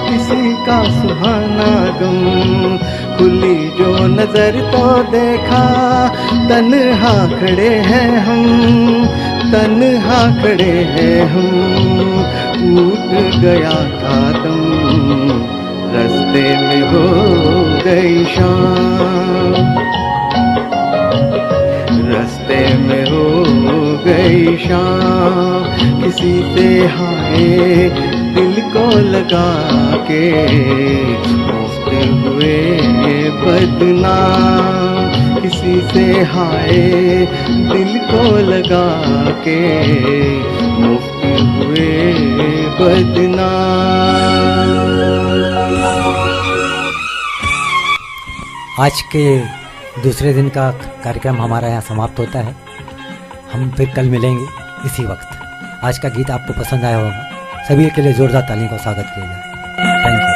E: किसी का सुहाना गम। खुली जो नजर तो देखा तन्हा खड़े हैं हम, तन्हा खड़े हैं हम। टूट गया था दम, रास्ते में हो गई शाम, रास्ते में हो गई शाम। किसी से हाय दिल को लगा के मुफ्त हुए बदनाम। किसी से हाय दिल को लगा के मुफ्त हुए बदनाम।
B: आज के दूसरे दिन का कार्यक्रम हमारा यहाँ समाप्त होता है। हम फिर कल मिलेंगे इसी वक्त। आज का गीत आपको पसंद आया होगा। सभी के लिए जोरदार तालियों का स्वागत किया जाए। Thank you.